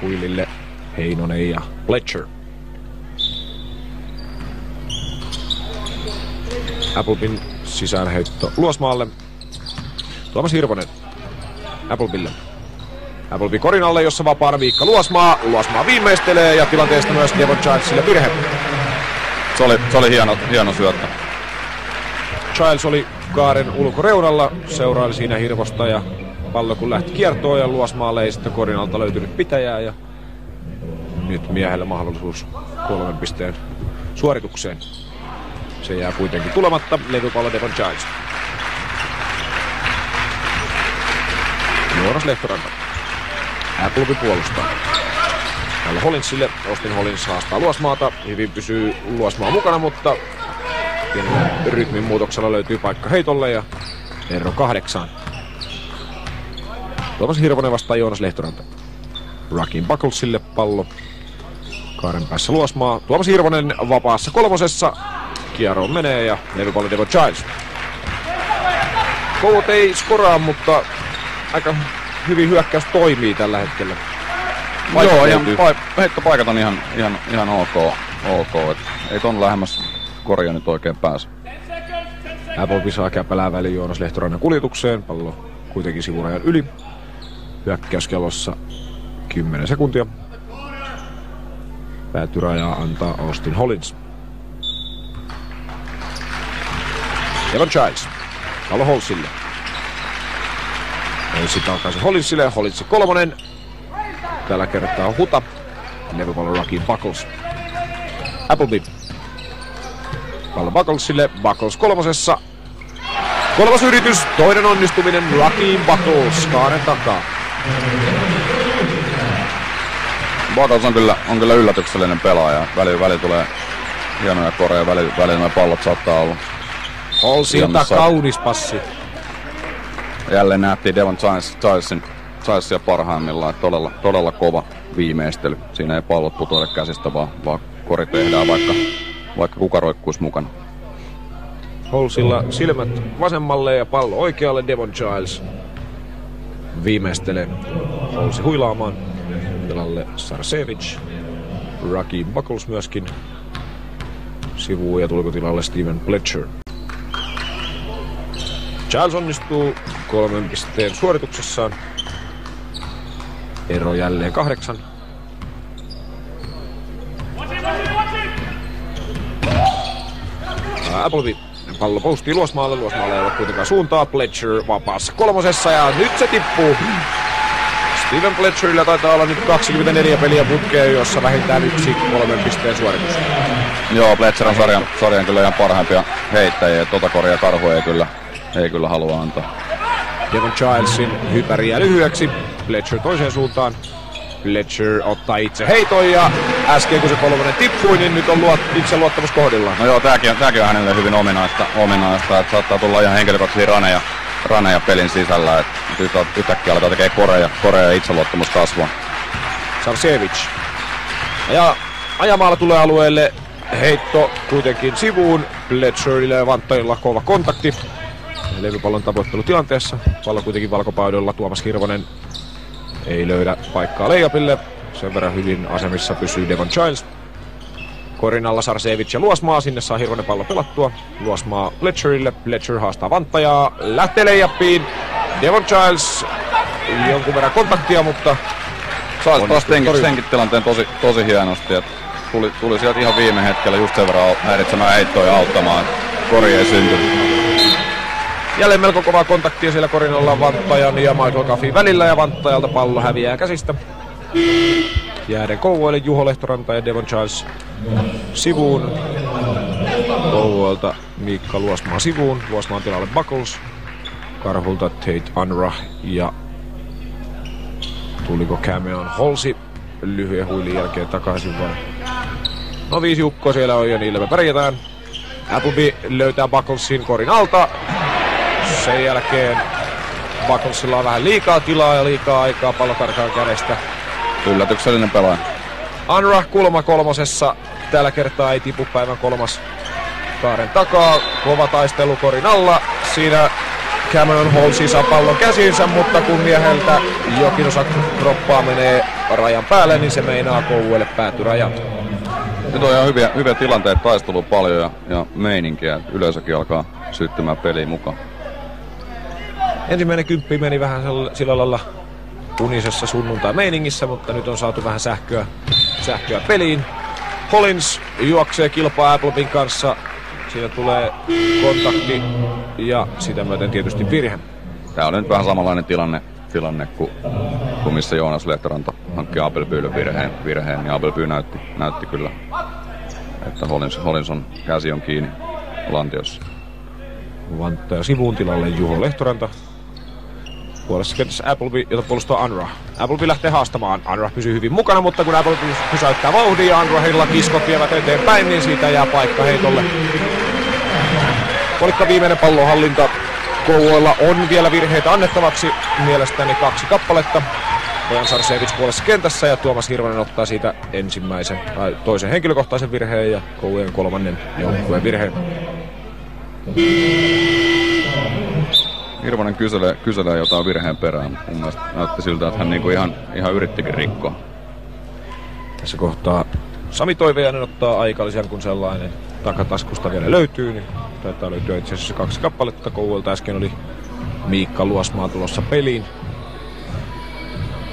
Huilille Heinonen ja Fletcher. Applebyn sisäänheitto Luosmaalle. Tuomas Hirvonen Applebille. Appleby korin alle, jossa vapaana Miikka Luosmaa. Luosmaa viimeistelee ja tilanteesta myös Devon Childsille virhe. Se oli hieno syöttö. Childs oli kaaren ulkoreunalla, seuraili siinä Hirvosta ja pallo kun lähti kiertoon ja Luosmaalle ei sitten korin alta löytynyt pitäjää ja nyt miehelle mahdollisuus 3 pisteen suoritukseen. Se jää kuitenkin tulematta, levypallo Devon Childs. Joonas Lehtoranta. Appleby puolustaa. Tällä Hollinsille. Austin Hollins haastaa Luosmaata. Hyvin pysyy Luosmaa mukana, mutta pienellä rytmin muutoksella löytyy paikka heitolle ja ero 8. Tuomas Hirvonen vastaa Joonas Lehtoranta. Rakin Bucklesille pallo. Kaaren päässä Luosmaa. Tuomas Hirvonen vapaassa kolmosessa. Kieroon menee ja levypallo Devon Childs. Koulut ei skoraa, mutta aika hyvin hyökkäys toimii tällä hetkellä. Joo, heittopaikat on ihan ok. Ei ton lähemmäs korja nyt oikein pääse. Appleby saa käpälää väliin Joonas Lehtorannan kuljetukseen. Pallo kuitenkin sivurajan yli. Hyökkäyskellossa 10 sekuntia. Päätyrajaa antaa Austin Hollins. Devon Childs. Pallo Holsille. Holsi takaisin Hollinsille. Hollinsi 3. Tällä kertaa Huta. Levypallo Rakin Buckles. Appleby. Pallo Bucklesille. Buckles 3. 3. yritys. Toinen onnistuminen. Rakin Buckles. Kaaren takaa. Buckles on kyllä yllätyksellinen pelaaja. Väli tulee hienoja koreja. Välillä nämä pallot saattaa olla. Holsilta kaunis passi. Jälleen nähtiin Devon Childsia parhaimmillaan. Todella kova viimeistely. Siinä ei pallot putoile käsistä, vaan kori tehdään vaikka kuka roikkuisi mukana. Holsilla silmät vasemmalle ja pallo oikealle. Devon Childs viimeistelee. Holsi huilaamaan. Tilalle Sarcevic. Rakin Buckles myöskin sivuun ja tuliko tilalle Steven Fletcher. Childs onnistuu 3 pisteen suorituksessaan. Ero jälleen 8. Appleby. Pallo postii Luosmaalle. Luosmaalle ei ole kuitenkaan suuntaa. Fletcher vapaassa 3. ja nyt se tippuu. Steven Fletcherillä taitaa olla nyt 24 peliä putkeen, jossa vähintään 1 3 pisteen suoritus. Joo, Fletcher on sarjan kyllä ihan parhaimpia heittäjiä. Koria Karhu ei kyllä halua antaa. Devon Childsin hypäri jää lyhyeksi. Fletcher toiseen suuntaan. Fletcher ottaa itse heiton ja äsken kun se 3 tippui, niin nyt on itse luottamus kohdillaan. No joo, tääkin on hänelle hyvin ominaista, että saattaa tulla ihan henkilökohtaisia raneja pelin sisällä, että yhtäkkiä aletaan tekee koreja ja itseluottamus kasvaa. Sarcevic. Ja ajamaalla tulee alueelle heitto kuitenkin sivuun. Fletcherille ja Vanttajilla kova kontakti. Levypallon tavoittelutilanteessa. Pallo kuitenkin valkopaidolla. Tuomas Hirvonen ei löydä paikkaa layupille. Sen verran hyvin asemissa pysyy Devon Childs. Korin alla Sarcevic ja Luosmaa. Sinne saa Hirvonen pallo pelattua. Luosmaa Fletcherille. Fletcher haastaa Vanttajaa. Lähtee layupiin. Devon Childs jonkun verran kontaktia, mutta saisi taas senkin tilanteen tosi hienosti. Että tuli sieltä ihan viime hetkellä just sen verran häiritsemään heittoa ja auttamaan. Kori ei synty. Jälleen melko kovaa kontaktia siellä korin alla Vanttajan ja Michael Caffeyn välillä ja Vanttajalta pallo häviää käsistä. Jääden Kouvoille Juho Lehtoranta ja Devon Childs sivuun. Kouvoilta Miikka Luosmaa sivuun. Luosmaan tilalle Buckles. Karhulta Tate Unruh ja tuliko Cameron Halsey lyhyen huilin jälkeen takaisin vai? No 5 ukkoa siellä on ja niillä me pärjätään. Appleby löytää Bucklesin korin alta. Sen jälkeen Bucklesilla on vähän liikaa tilaa ja liikaa aikaa pallotarkkaan kädestä. Yllätyksellinen pelaaja. Unruh kulma kolmosessa. Tällä kertaa ei tipu päivän kolmas kaaren takaa. Kova taistelu korin alla. Siinä Cameron Halsey saa pallon käsiinsä, mutta kun mieheltä jokin osa kroppaa menee rajan päälle, niin se meinaa Kouvoille päätyrajat. Nyt on ihan hyviä tilanteita, taistelua paljon ja meininkiä. Yleisökin alkaa syttymään peliin mukaan. Ensimmäinen kymppi meni vähän sillä lailla unisessa sunnuntai-meiningissä, mutta nyt on saatu vähän sähköä peliin. Collins juoksee kilpaa Applebyn kanssa. Siinä tulee kontakti ja sitä myöten tietysti virhe. Tää on nyt vähän samanlainen tilanne kuin missä Joonas Lehtoranta hankki Applbylle virheen, niin Appleby näytti kyllä, että Hollinson käsi on kiinni lantiossa. Vanttaa sivuun tilalle Juho Lehtoranta. Puolessa kentässä Appleby, jota puolustaa Unruh. Appleby lähtee haastamaan. Unruh pysyy hyvin mukana, mutta kun Appleby pysäyttää vauhdin ja Unruhilla kiskot vievät eteenpäin, niin siitä jää paikka heitolle. Puolikka viimeinen pallonhallinta. Kouvoilla on vielä virheitä annettavaksi. Mielestäni 2 kappaletta. Bojan Sarcevic puolessa kentässä ja Tuomas Hirvonen ottaa siitä toisen henkilökohtaisen virheen ja Kouvojen kolmannen joukkueen virheen. Hirvonen kyselee jotain virheen perään. Mun mielestä näytti siltä, että hän niinku ihan yrittikin rikkoa. Tässä kohtaa Sami Toivejainen ottaa aikalisän, kun sellainen takataskusta vielä löytyy. Niin taitaa löytyä itse asiassa 2 kappaletta. Kouvoilta äsken oli Miikka Luosmaa tulossa peliin.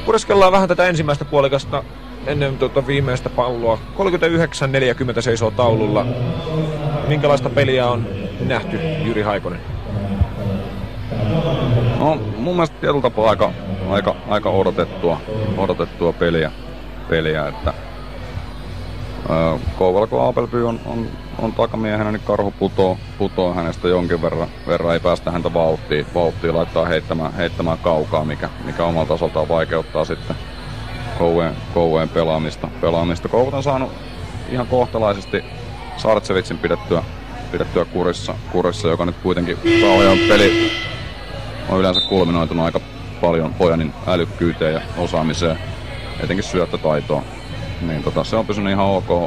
Pureskellaan vähän tätä ensimmäistä puolikasta ennen viimeistä palloa. 39-40 seisoo taululla. Minkälaista peliä on nähty, Jyri Haikonen? No, mun mielestä tietyllä tapaa aika odotettua peliä, että Kouvola kun Appleby on takamiehenä, niin Karhu putoo hänestä jonkin verran ei päästä häntä vauhtiin laittaa heittämään kaukaa, mikä omalta osaltaan vaikeuttaa sitten Kouvojen pelaamista. Kouvot on saanut ihan kohtalaisesti Sarcevicin pidettyä kurissa, joka nyt kuitenkin kauhean peli on yleensä kulminoitunut aika paljon Pojanin älykkyyteen ja osaamiseen, etenkin syöttötaitoon. Niin se on pysynyt ihan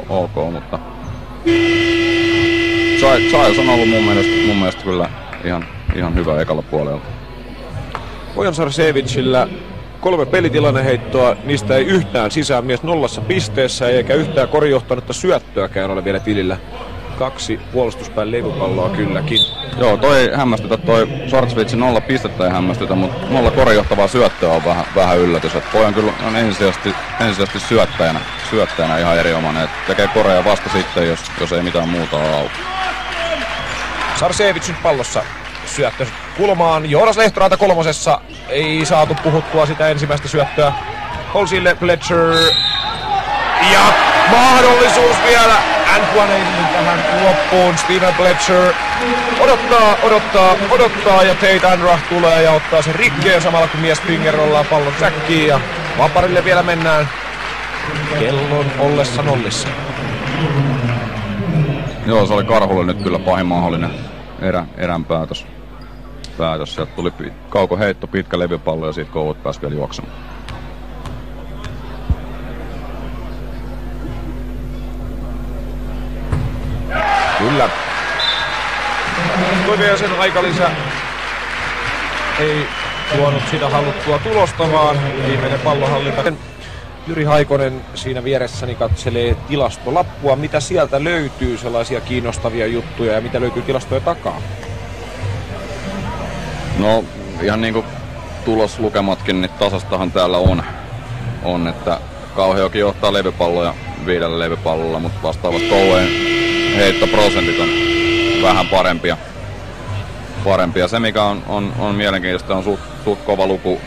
ok, mutta Giles on ollut mun mielestä kyllä ihan hyvä ekalla puolella. Bojan Sarcevicillä 3 pelitilanneheittoa, niistä ei yhtään sisään, mies 0 pisteessä eikä yhtään korijohtanutta syöttöäkään ole vielä tilillä. 2 puolustuspään levypalloa kylläkin. Joo, toi hämmästytä, toi Sarcevicin 0 pistettä ei hämmästytä, mutta 0 korijohtavaa syöttöä on vähän yllätys. Et Pojan kyllä on ensisijaisesti syöttäjänä ihan erinomainen, että tekee koreja vasta sitten, jos ei mitään muuta ole auki. Sarcevic nyt pallossa. Syöttö kulmaan. Joonas Lehtoranta kolmosessa. Ei saatu puhuttua sitä ensimmäistä syöttöä. Halseylle Fletcher. Ja mahdollisuus vielä. Antoine tähän loppuun. Steven Fletcher odottaa ja Tate Unruh tulee ja ottaa sen rikkeen samalla kun mies pingerollaa pallon säkkiin ja vaparille vielä mennään kellon ollessa nollissa. Joo, se oli Karhulle nyt kyllä pahin mahdollinen erän päätös. Sieltä tuli kaukoheitto, pitkä levypallo ja siitä Kouvot pääsi vielä juoksemaan. Kyllä. Toivejaisen aikalisä ei tuonut sitä haluttua tulosta, vaan viimeinen pallohallinta. Jyri Haikonen siinä vieressäni katselee tilastolappua. Mitä sieltä löytyy sellaisia kiinnostavia juttuja ja mitä löytyy tilastoja takaa? No ihan niinku tuloslukematkin, niin tasastahan täällä on että Kauhajoki johtaa levypalloja 5 levypallolla, mutta vastaavasti Kouvojen heittoprosentit on vähän parempia. Se mikä on mielenkiintoista on suht kova luku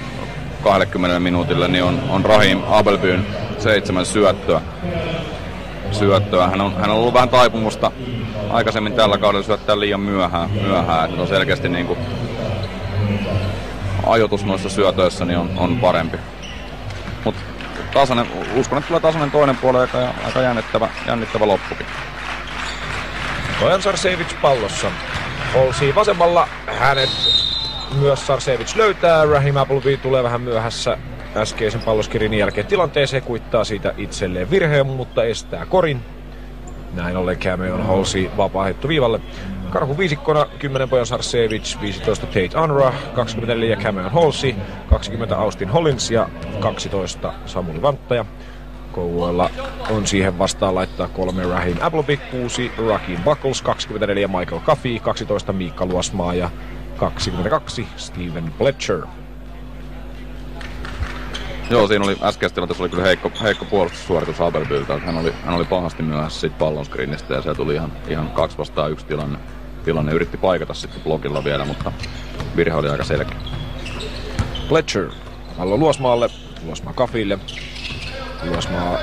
20 minuutille, niin on Rahim Applebyn 7 syöttöä. Hän on ollut vähän taipumusta aikaisemmin tällä kaudella syöttää liian myöhään että on selkeästi niinku ajoitus noissa syötöissä niin on parempi. Mut tasainen, uskon, että tulee tasainen toinen puoli ja aika jännittävä loppukin. Bojan Sarcevic pallossa. Halsey vasemmalla. Hänet myös Sarcevic löytää. Raheem Appleby tulee vähän myöhässä äskeisen palloskirin jälkeen tilanteeseen. Kuittaa siitä itselleen virheen, mutta estää korin. Näin ollen Cameron Halsey vapaaheitto viivalle. Karhu viisikkona 10 Bojan Sarcevic, 15 Tate Unruh, 24 Cameron Halsey, 20 Austin Hollins ja 12 Samuli Vanttaja. Kouvoilla on siihen vastaan laittaa 3 Raheem Appleby, 6 Raheem Buckles, 24 Michael Coffey, 12 Miikka Luosmaa ja 22 Steven Fletcher. Joo, siinä oli äskeisessä tilanteessa oli kyllä heikko puolustussuoritus Applebyltä. Hän oli pahasti myöhässä siitä pallon screenistä ja se tuli ihan 2 vastaan 1 tilanne. Yritti paikata sitten blokilla vielä, mutta virhe oli aika selkeä. Fletcher, pallo Luosmaalle, Luosmaa Coffeylle. Luosmaa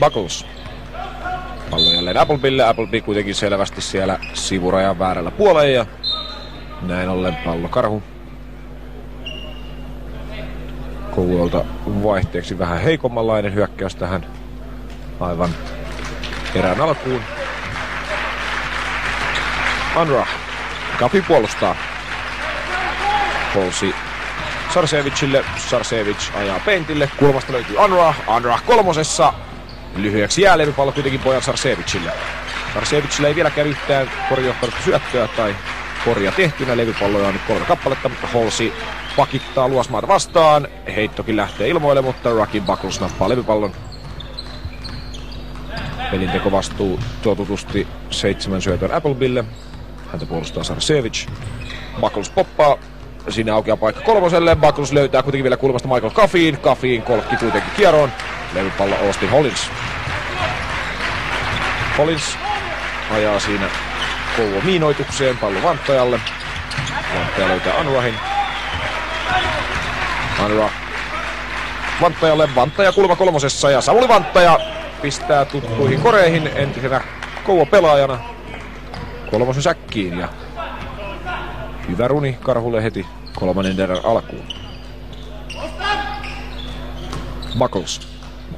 Buckles. Pallo jälleen Applebille. Appleby kuitenkin selvästi siellä sivurajan väärällä puolella ja näin ollen pallo Karhu. Kouvolta vaihteeksi vähän heikommanlainen hyökkäys tähän aivan erään alkuun. Unruh. Coffey puolustaa. Halsey Sarcevicille. Sarcevic ajaa peintille. Kulmasta löytyy Unruh. Unruh kolmosessa. Lyhyeksi jää levypallo kuitenkin Bojan Sarcevicille. Sarcevicille ei vieläkään yhtään korijohtanutta syöttöä tai koria tehtynä. Levypalloja on nyt 3 kappaletta. Halsey pakittaa Luosmaata vastaan. Heittokin lähtee ilmoille, mutta Raheem Buckles nappaa levypallon. Pelinteko vastuu totutusti 7 syötön Applebille. Häntä puolustaa Sarcevic. Buckles poppaa. Siinä aukeaa paikka kolmoselle. Buckles löytää kuitenkin vielä kulmasta Michael Coffeyin. Coffeyin kolkki kuitenkin kieroon. Levypallo Austin Hollins. Hollins ajaa siinä Kouvo miinoitukseen. Pallo Vanttajalle. Vanttaja löytää Unruhin. Unruh Vanttajalle. Vanttaja kulma kolmosessa ja Samuli Vanttaja pistää tuttuihin koreihin entisenä Kouvo-pelaajana kolmosen säkkiin ja hyvä runi Karhulle heti kolmannen erän alkuun. Buckles.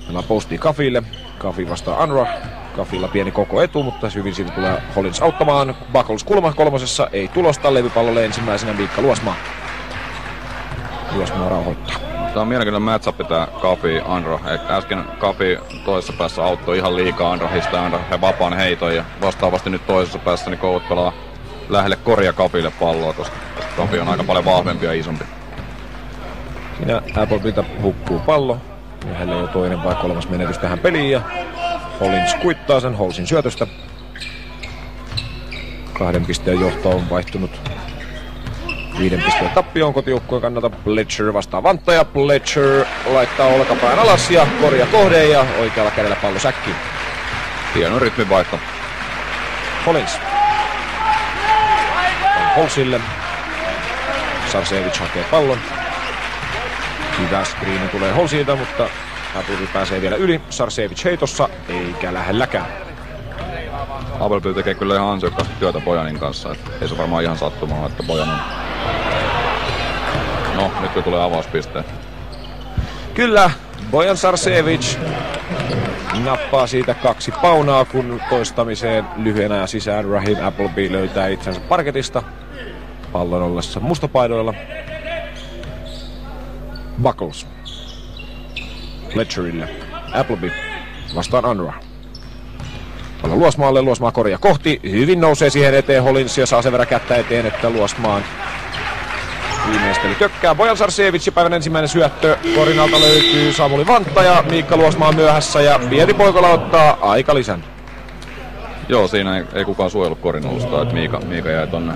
Meillä postii Coffeylle. Coffey vastaa Unruh. Coffeylla pieni koko etu, mutta hyvin siitä tulee Hollins auttamaan. Buckles kulma kolmosessa, ei tulosta. Levypallolle ensimmäisenä Miikka Luosmaa. Luosmaa rauhoittaa. Tämä on mielenkiintoinen matchup tää Coffey Unruh. Äsken Coffey toisessa päässä auttoi ihan liikaa Unruhista ja Unruh vapaan heiton ja vastaavasti nyt toisessa päässä niin Kouvat pelaa lähelle koria Coffeylle palloa, koska Coffey on aika paljon vahvempi ja isompi. Siinä Applebyltä hukkuu pallo. Ja hänellä on jo toinen vai kolmas menetys tähän peliin ja Hollins kuittaa sen Halseyn syötöstä. 2 pisteen johto on vaihtunut 5 pisteen tappioon kotijoukkueen kannalta. Fletcher vastaa Vanttaja. Fletcher laittaa olkapään alas ja korja kohde ja oikealla kädellä pallo säkkiin. Hieno rytminvaihto. Hollins. Halseylle. Sarcevic hakee pallon. Hyvä screeni tulee Halseylta, mutta Appleby pääsee vielä yli. Sarcevic heitossa, eikä lähelläkään. Appleby tekee kyllä ihan ansiokkaasti työtä Bojanin kanssa. Ei se varmaan ihan sattumaa, että Bojan on... No, nyt kun tulee avauspiste. Kyllä, Bojan Sarcevic nappaa siitä 2 paunaa, kun toistamiseen lyhyen ajan sisään Raheem Appleby löytää itsensä parketista. Pallon ollessa mustapaidoilla. Buckles. Fletcherille. Appleby vastaan Unruh. Pallo Luosmaalle. Luosmaa korjaa kohti. Hyvin nousee siihen eteen Hollins ja saa sen verran kättä eteen, että Luosmaan viimeistely tökkää. Bojan Sarcevic päivän ensimmäinen syöttö. Korinalta löytyy Samuli Vanttaja. Miikka Luosmaa myöhässä ja Pieti Poikola ottaa aikalisän. Joo, siinä ei kukaan suojellut Korinusta, että Miika jäi tonne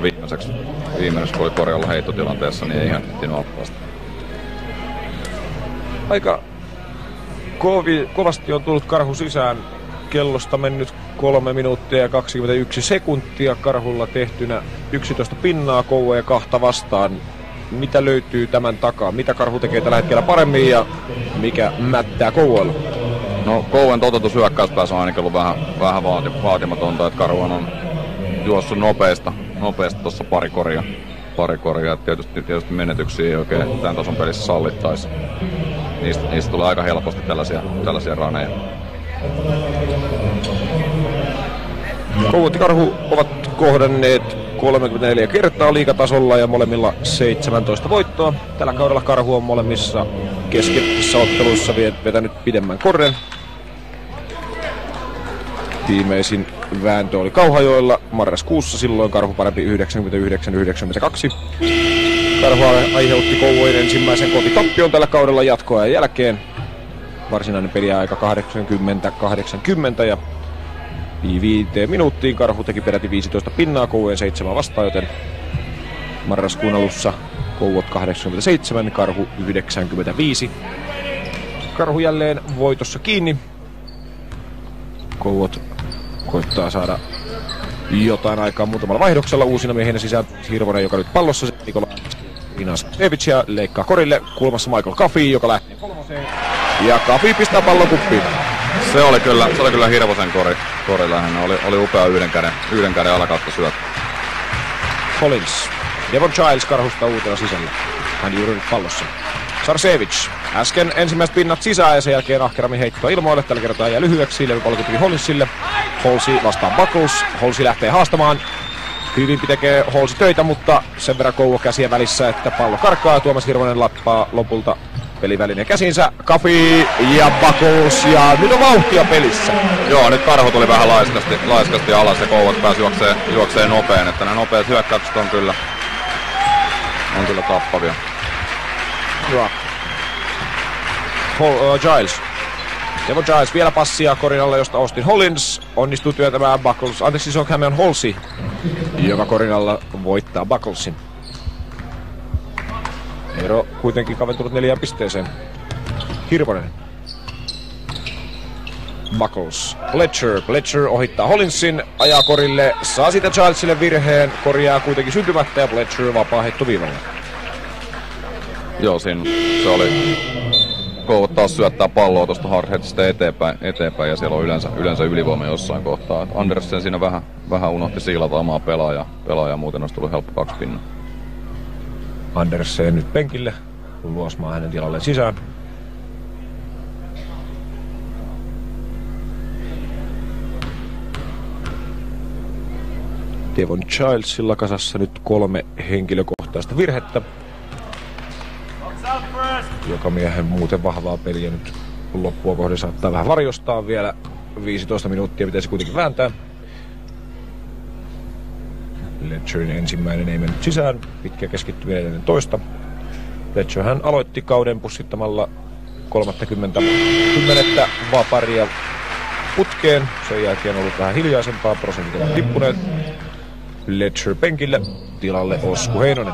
viimeiseksi, kun oli korjalla heittotilanteessa, niin ei ihan ehtinyt alkuasta. Aika kovasti on tullut Karhu sisään. Kellosta mennyt 3 minuuttia ja 21 sekuntia. Karhulla tehtynä 11 pinnaa Kouvoja 2 vastaan. Mitä löytyy tämän takaa? Mitä Karhu tekee tällä hetkellä paremmin ja mikä mättää Kouvoilla? No Kouvojen toteutushyökkäyspäässä on ainakin ollut vähän vaatimatonta, että Karhu on juossut nopeista nopeasti tuossa pari koria. Tietysti menetyksiä ei oikein tämän tason pelissä sallittaisi. Niistä tulee aika helposti tällaisia raneja. Kouvot ja Karhu ovat kohdanneet 34 kertaa liigatasolla ja molemmilla 17 voittoa. Tällä kaudella Karhu on molemmissa keskeisissä otteluissa vetänyt pidemmän korren. Viimeisin vääntö oli Kauhajoella marraskuussa, silloin Karhu parempi 99-92. Karhu aiheutti Kouvojen ensimmäisen kotitappion tällä kaudella jatkoajan jälkeen. Varsinainen peliaika 80-80 ja 5 minuuttiin Karhu teki peräti 15 pinnaa, Kouvojen 7 vastaan, joten marraskuun alussa Kouvot 87, Karhu 95. Karhu jälleen voitossa kiinni. Kouvot koittaa saada jotain aikaa muutamalla vaihdoksella uusina miehinä sisään Hirvonen, joka nyt pallossa, Nikola Inas ja leikkaa korille, kulmassa Michael Caffey, joka lähtee kolmoseen ja Caffey pistää pallon kuppiin. Se oli kyllä Hirvosen kori lähinnä. Oli upea yhden käden alakautta syöttö. Collins. Devon Giles Karhusta uutena sisällä. Hän juuri nyt pallossa. Sarcevic. Äsken ensimmäiset pinnat sisään ja sen jälkeen ahkerammin heittoa ilmoille. Tällä kertaa jää lyhyeksi. Levy pallo tuli Hollisille. Holsi vastaan Buckles. Holsi lähtee haastamaan. Hyvin tekee Holsi töitä, mutta sen verran Kouvo käsiä välissä, että pallo karkaa. Tuomas Hirvonen lappaa lopulta peliväline käsinsä. Caffey ja Buckles ja nyt on vauhtia pelissä. Joo, nyt Karhu tuli vähän laiskasti alas ja Kouvot pääsi juoksee nopeen, että nämä nopeat hyökkäykset on kyllä tappavia. Hyvä. Giles. Devon Giles vielä passia korinalle, josta Austin Hollins onnistuu työntämään Buckles. Anteeksi, se on Cameron Holsey, joka korinalla voittaa Bucklesin. Ero kuitenkin kaventunut 4 pisteeseen. Hirvonen. Buckles. Pletcher ohittaa Hollinsin, ajaa korille, saa sitä Gilesille virheen, korjaa kuitenkin syntymättä ja Pletcher vapaa heitto viivalla. Joo, siinä se oli. Kouvot taas syöttää palloa tuosta hardheadista eteenpäin ja siellä on yleensä ylivoima jossain kohtaa. Andersen siinä vähän unohti siilata omaa pelaajaa, muuten olisi tullut helppo 2 pinnaa. Andersen nyt penkille, Luosmaa hänen tilalleen sisään. Devon Gilesilla kasassa nyt 3 henkilökohtaista virhettä. Joka miehen muuten vahvaa peliä nyt loppua kohden saattaa vähän varjostaa vielä. 15 minuuttia pitäisi kuitenkin vääntää. Letcherin ensimmäinen ei mennyt sisään, pitkä keskittyminen ennen toista. Letcher hän aloitti kauden pussittamalla 30 vaparia putkeen. Sen jälkeen on ollut vähän hiljaisempaa, prosentit ovat tippuneet. Letcher penkille, tilalle Osku Heinonen.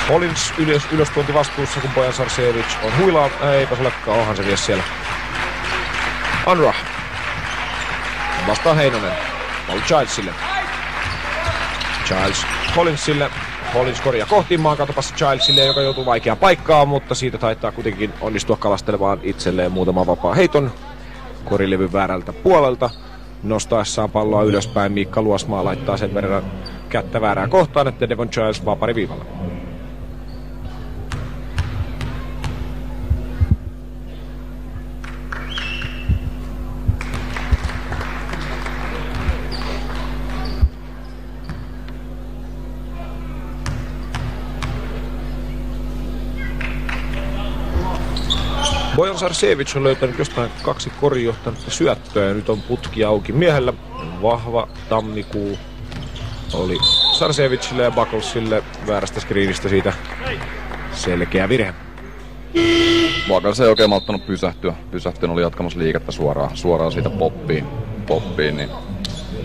Hollins ylöstuonti vastuussa, kun Bojan Sarcevic on huilaa. Eipä se olekaan, onhan se vielä siellä. Unruh. Vastaan Heinonen. Pallo Gilesille. Giles Hollinsille. Hollins korjaa kohti maankatopassa Gilesille, joka joutuu vaikeaan paikkaan, mutta siitä taitaa kuitenkin onnistua kalastelemaan itselleen muutama vapaa heiton korilevyn väärältä puolelta. Nostaessaan palloa ylöspäin Miikka Luosmaa laittaa sen verran kättä väärään kohtaan, että Devon Giles vapari viivalla. Bojan Sarcevic on löytänyt jostain 2 korijohtanutta syöttöä ja nyt on putki auki miehellä. Vahva tammikuu oli Sarcevicille ja Bucklesille väärästä screenistä siitä selkeä virhe. Buckles ei oikein malttanut pysähtyä. Pysähtynyt oli jatkamassa liikettä suoraan siitä poppiin, niin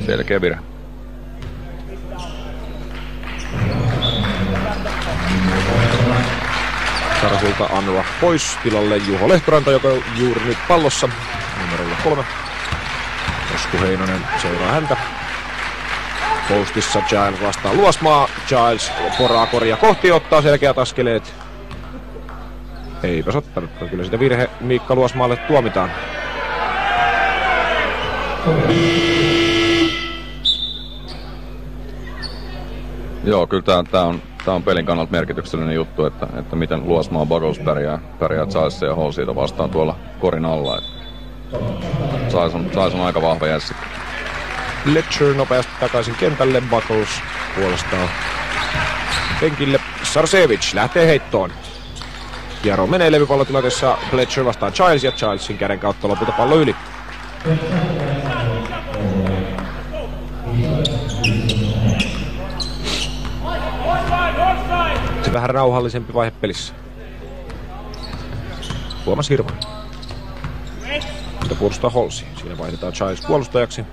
selkeä virhe. Karhulta Unruh pois, tilalle Juho Lehtoranta, joka on juuri nyt pallossa, numerolla 3. Osku Heinonen seuraa häntä. Postissa Giles vastaa Luosmaa. Giles poraa koria kohti, ottaa selkeät askeleet. Eipäs ottanut, kyllä sitä virhe Miikka Luosmaalle tuomitaan. Joo, kyllä tää on pelin kannalta merkityksellinen juttu, että miten Luosmaa Buggles pärjää Charlesia ja Halseyta vastaan tuolla korin alla. Charles on aika vahva jässikkä. Fletcher nopeasti takaisin kentälle, Buggles puolestaan penkille. Sarcevic lähtee heittoon. Kierro menee levypallotilanteessa, Fletcher vastaan Giles ja Gilesin käden kautta lopulta pallo yli. Se vähän rauhallisempi vaihe pelissä. Tuomas Hirvonen. Sitä puolustaa Halsey. Siinä vaihdetaan Giles puolustajaksi.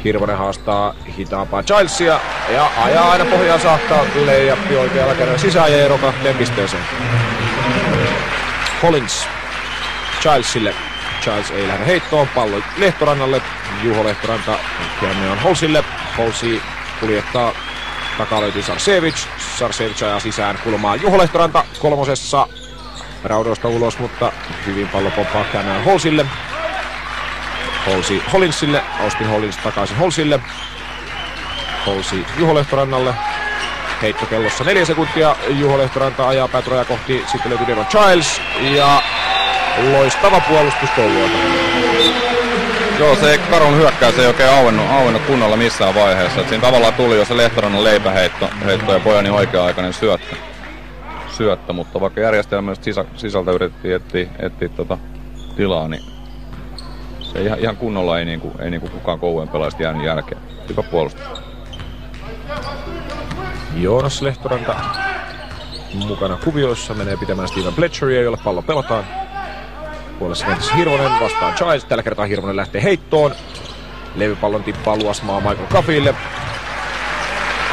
Hirvonen haastaa hitaampaa Gilesia ja ajaa aina pohjaan saakka. Leijappi oikealla kädellä sisään ja ero 2 pisteeseen. Hollins Gilesille. Giles ei lähde heittoon. Pallo Lehtorannalle. Juho Lehtoranta käänne on Halseylle. Halsey kuljettaa. Takaa löytyy Sarcevic. Sarcevic ajaa sisään kulmaan Juho Lehtoranta kolmosessa. Raudoista ulos, mutta hyvin pallo pomppaa käänne Halseylle. Halsey Hollinsille, Austin Hollins takaisin Halseylle. Halsey Juho Lehtorannalle. Heittokellossa 4 sekuntia. Juho Lehtoranta ajaa pääturaja kohti. Sitten löytyy Devon Giles. Ja loistava puolustus Kouvolta. Joo, se Karhun hyökkäys ei oikein auennut kunnolla missään vaiheessa. Et siinä tavallaan tuli jo se Lehtorannan leipäheitto ja Pojani oikea-aikainen syöttö, mutta vaikka järjestelmällisesti sisältä yritettiin etsiä tilaa, niin se ihan kunnolla ei kukaan Kouvojen pelaajista jäänyt jälkeen. Hyvä puolustus. Joonas Lehtoranta mukana kuvioissa menee pitämään Steven Fletcheria, jolle pallo pelataan. Puolessa kentässä Hirvonen vastaan Giles. Tällä kertaa Hirvonen lähtee heittoon. Levypallon tippaa Luosmaa Michael Caffeylle.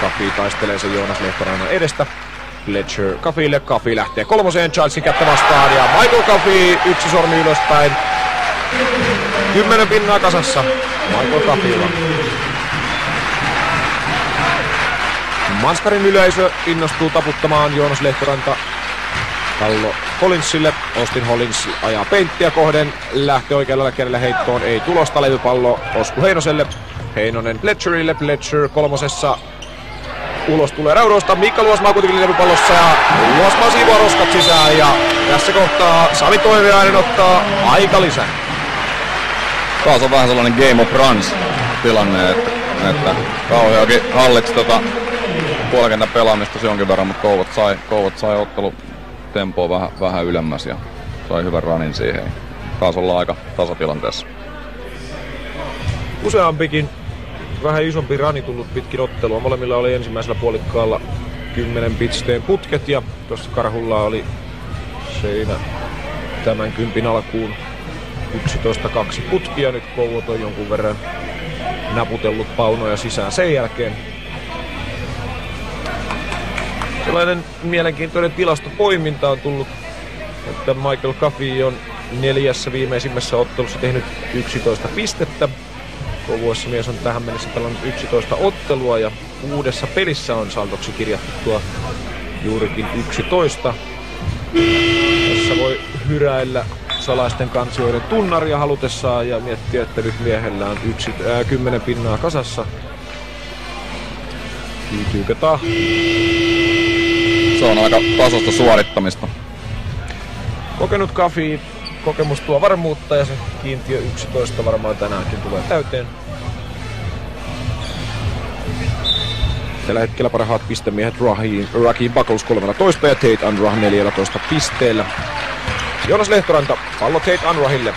Caffey taistelee sen Joonas Lehtorannan edestä. Fletcher Caffeylle. Caffey lähtee kolmoseen Gilesin kättä vastaan ja Michael Caffey yksi sormi ylöspäin. 10 pinnaa kasassa Michael Caffeylla. Manskarin yleisö innostuu taputtamaan Joonas Lehtoranta. Pallo Collinsille. Austin Hollins ajaa peinttiä kohden. Lähtee oikealla kädellä heittoon. Ei tulosta. Levypallo Osku Heinoselle. Heinonen Fletcherille. Fletcher kolmosessa. Ulos tulee raudoista. Miikka Luosmaa kuitenkin levypallossa. Ja Luosmaa siivoo roskat sisään. Ja tässä kohtaa Sami Toiviainen ottaa aika lisää. Taas on vähän sellainen Game of Runs tilanne, että kauheakin hallitsi puolikentän pelaamista jonkin verran, mutta Kouvat sai ottelu tempoa vähän ylemmäs ja sai hyvän runin siihen. Taas ollaan aika tasatilanteessa. Useampikin vähän isompi rani tullut pitkin ottelua. Molemmilla oli ensimmäisellä puolikkaalla 10 pisteen putket ja tuossa Karhulla oli siinä tämän kympin alkuun 11-2 putkia. Nyt Kouvat on jonkun verran naputellut paunoja sisään sen jälkeen. Sellainen mielenkiintoinen tilastopoiminta on tullut, että Michael Caffey on 4 viimeisimmässä ottelussa tehnyt 11 pistettä. Kouvoissa mies on tähän mennessä pelannut 11 ottelua ja 6 pelissä on saldoksi kirjattu tuo juurikin 11. Tässä voi hyräillä salaisten kansioiden tunnaria halutessaan ja miettiä, että nyt miehellä on 10 pinnaa kasassa. Tyytyykö Se on aika tasosta suorittamista. Kokenut Caffey, kokemus tuo varmuutta ja se kiintiö 11 varmaan tänäänkin tulee täyteen. Tällä hetkellä parhaat pistemiehet Raheem Buggles 13 ja Tate Unruh 14 pisteellä. Joonas Lehtoranta, pallo Tate Unruhille.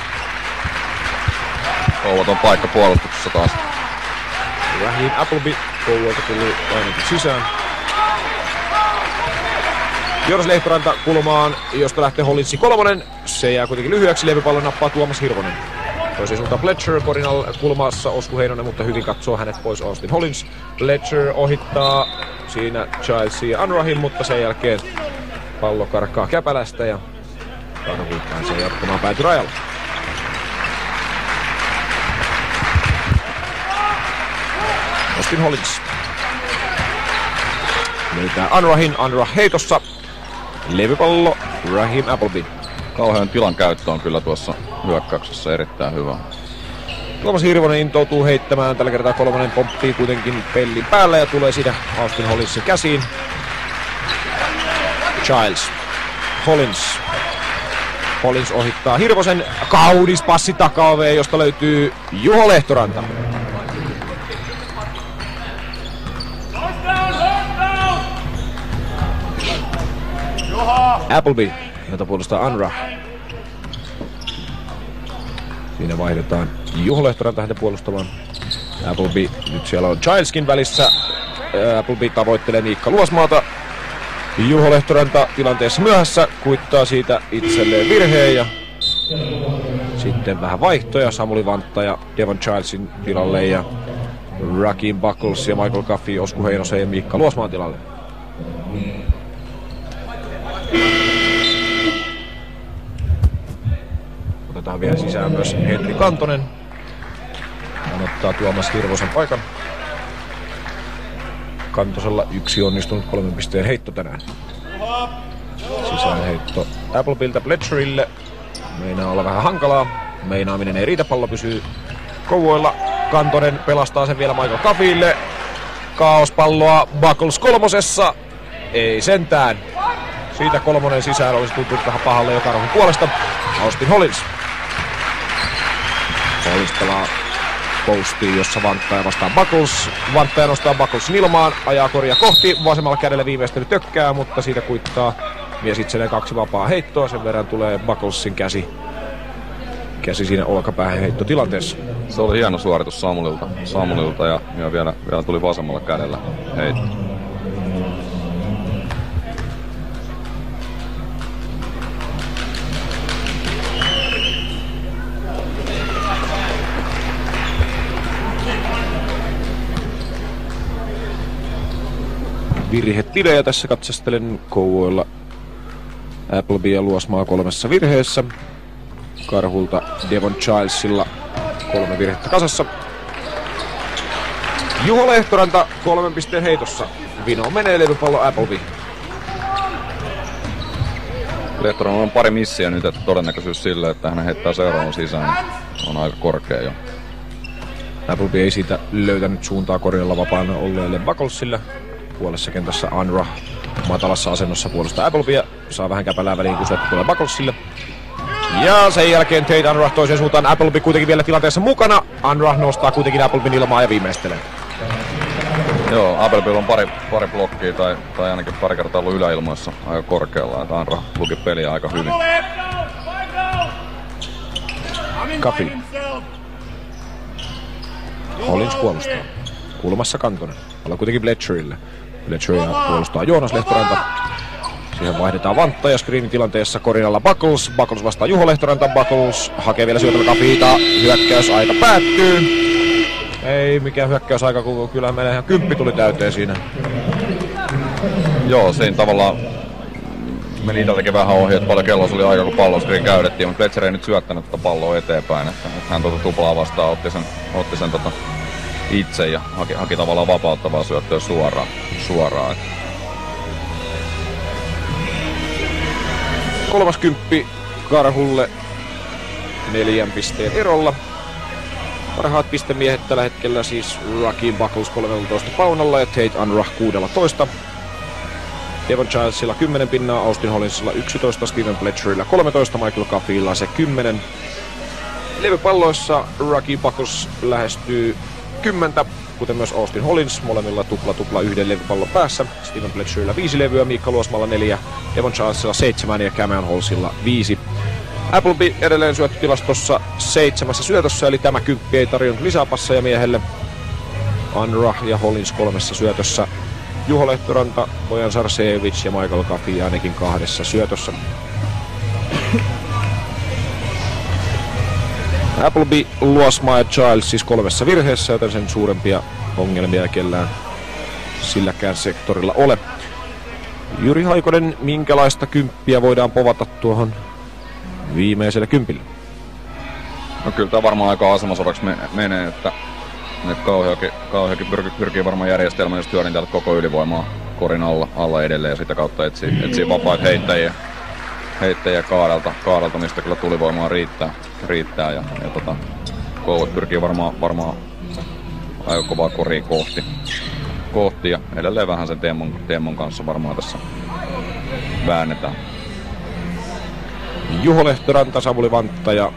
Kouvat on paikka puolustuksessa taas. Raheem Appleby, Kouvolta tuli ainakin sisään. Joonas Lehtoranta kulmaan, josta lähtee Hollinsi kolmonen. Se jää kuitenkin lyhyeksi, levypallon nappaa Tuomas Hirvonen. Toiseen suuntaan Fletcher korin kulmassa, Osku Heinonen, mutta hyvin katsoo hänet pois Austin Hollins. Fletcher ohittaa siinä Gilesia ja Unruhin, mutta sen jälkeen pallo karkaa käpälästä ja Karhu pääsee jatkamaan päätyrajalla. Austin Hollins löytää Unruh heitossa. Levypallo Raheem Appleby. Kauhean tilan käyttö on kyllä tuossa hyökkäyksessä erittäin hyvä. Tuomas Hirvonen intoutuu heittämään. Tällä kertaa kolmonen pomppii kuitenkin pellin päällä ja tulee siinä Austin Hollinsin käsiin. Giles. Hollins ohittaa Hirvosen. Kaunis passi takaoveen, josta löytyy Juho Lehtoranta. Appleby, jota puolustaa Unruh. Siinä vaihdetaan Juho Lehtoranta häntä puolustamaan. Appleby, nyt siellä on Gileskin välissä. Appleby tavoittelee Miikka Luosmaata. Juho Lehtoranta tilanteessa myöhässä, kuittaa siitä itselleen virheen ja sitten vähän vaihtoja. Samuli Vantta ja Devon Gilesin tilalle ja Rakeem Buckles ja Michael Coffey, Osku Heinosen ja Miikka Luosmaan tilalle. Otetaan vielä sisään myös Henri Kantonen. Hän ottaa Tuomas Hirvosen paikan. Kantosella yksi onnistunut 3 pisteen heitto tänään. Sisäänheitto Applebyltä Bletcherille. Meinaa olla vähän hankalaa. Meinaaminen ei riitä, pallo pysyy kovuilla. Kantonen pelastaa sen vielä Michael Coffeylle. Kaospalloa Buckles kolmosessa. Ei sentään. Siitä kolmonen sisään olisi tuntunut vähän pahalle jo Karhun puolesta. Austin Hollins. Hollins pelaa postiin, jossa Vanttaja vastaa Buckles. Vanttaja nostaa Bucklesin ilmaan, ajaa koria kohti. Vasemmalla kädellä viimeistely tökkää, mutta siitä kuittaa mies itselleen 2 vapaa heittoa. Sen verran tulee Bucklesin käsi siinä olkapäähän heittotilanteessa. Se oli hieno suoritus Samulilta ja vielä tuli vasemmalla kädellä heitto. Virhetilejä tässä katsastelen Kouvoilla. Appleby ja Luosmaa 3 virheessä. Karhulta Devon Gilesilla 3 virhettä kasassa. Juho Lehtoranta 3 pisteen heitossa. Vino menee levypallo Appleby. Lehtoranta on pari missiä nyt, että todennäköisyys sille, että hän heittää seuraavan sisään, on aika korkea jo. Appleby ei siitä löytänyt suuntaa korjalla vapaana olleelle Bucklesille. Puolessa kentässä Unruh matalassa asennossa puolustaa Applebyä. Saa vähän käpälää väliin, kun syöttö tulee Bucklesille. Ja sen jälkeen Tate Unruh toiseen suuntaan. Appleby kuitenkin vielä tilanteessa mukana. Unruh nostaa kuitenkin Applebyn ilmaa ja viimeistelee. Joo, Appleby on pari blokkia tai ainakin pari kertaa ollut yläilmoissa aika korkealla. Että Unruh luki peliä aika hyvin. Coffey. Hollins puolustaa. Kulmassa Kantonen. Ollaan kuitenkin Bletcherille. Bletcheria puolustaa Joonas Lehtoranta. Siihen vaihdetaan Vantta ja screenin tilanteessa korinalla Buckles. Buckles vastaa Juho Lehtoranta. Buckles hakee vielä syötävä Coffeyta. Hyökkäysaika päättyy. Ei mikään hyökkäysaika, kun kyllä meillä ihan 10 tuli täyteen siinä. Joo, siinä tavallaan meni itseltäkin vähän ohi, että paljon kellossa oli aika, kun palloscreen käydettiin, mutta Bletcher ei nyt syöttänyt tätä palloa eteenpäin. Että hän tuplaa vastaan otti sen itse ja haki tavallaan vapauttavaa syöttöä suoraan. 30 Karhulle 4 pisteen erolla. Parhaat pistemiehet tällä hetkellä siis Rakeem Buckles 13 paunalla ja Tate Unruh 16. Devon Gilesilla 10 pinnaa, Austin Hollinsilla 11, Steven Bletcherillä 13, Michael Coffeylla se 10. Levypalloissa Rakeem Buckles lähestyy 10, kuten myös Austin Hollins, molemmilla tupla yhden levypallon päässä. Steven Bletcherillä 5 levyä, Miikka Luosmalla 4, Devon Gilesilla 7 ja Cameron Hallsilla 5. Appleby edelleen syöttötilastossa 7 syötössä, eli tämä 10 ei tarjonnut lisäpasseja miehelle. Unruh ja Hollins 3 syötössä. Juho Lehtoranta, Bojan Sarcevic ja Michael Coffey ainakin 2 syötössä. Appleby, Luosmaa ja Giles siis 3 virheessä, joten sen suurempia ongelmia kellään silläkään sektorilla ole. Jyri Haikonen, minkälaista 10 voidaan povata tuohon viimeiselle 10? No kyllä tämä varmaan aika asemasovaksi menee, että Kauhajoki pyrkii varmaan järjestelmään just hyödyntää koko ylivoimaa korin alla edelleen ja sitä kautta etsii vapaita heittäjiä kaadalta, mistä kyllä tulivoimaa riittää ja Kouvat pyrkii varmaan aika kovaa koria kohti ja edelleen vähän sen Teemon kanssa varmaan tässä väännetään. Juho Lehtoranta, Samuli Vantta ja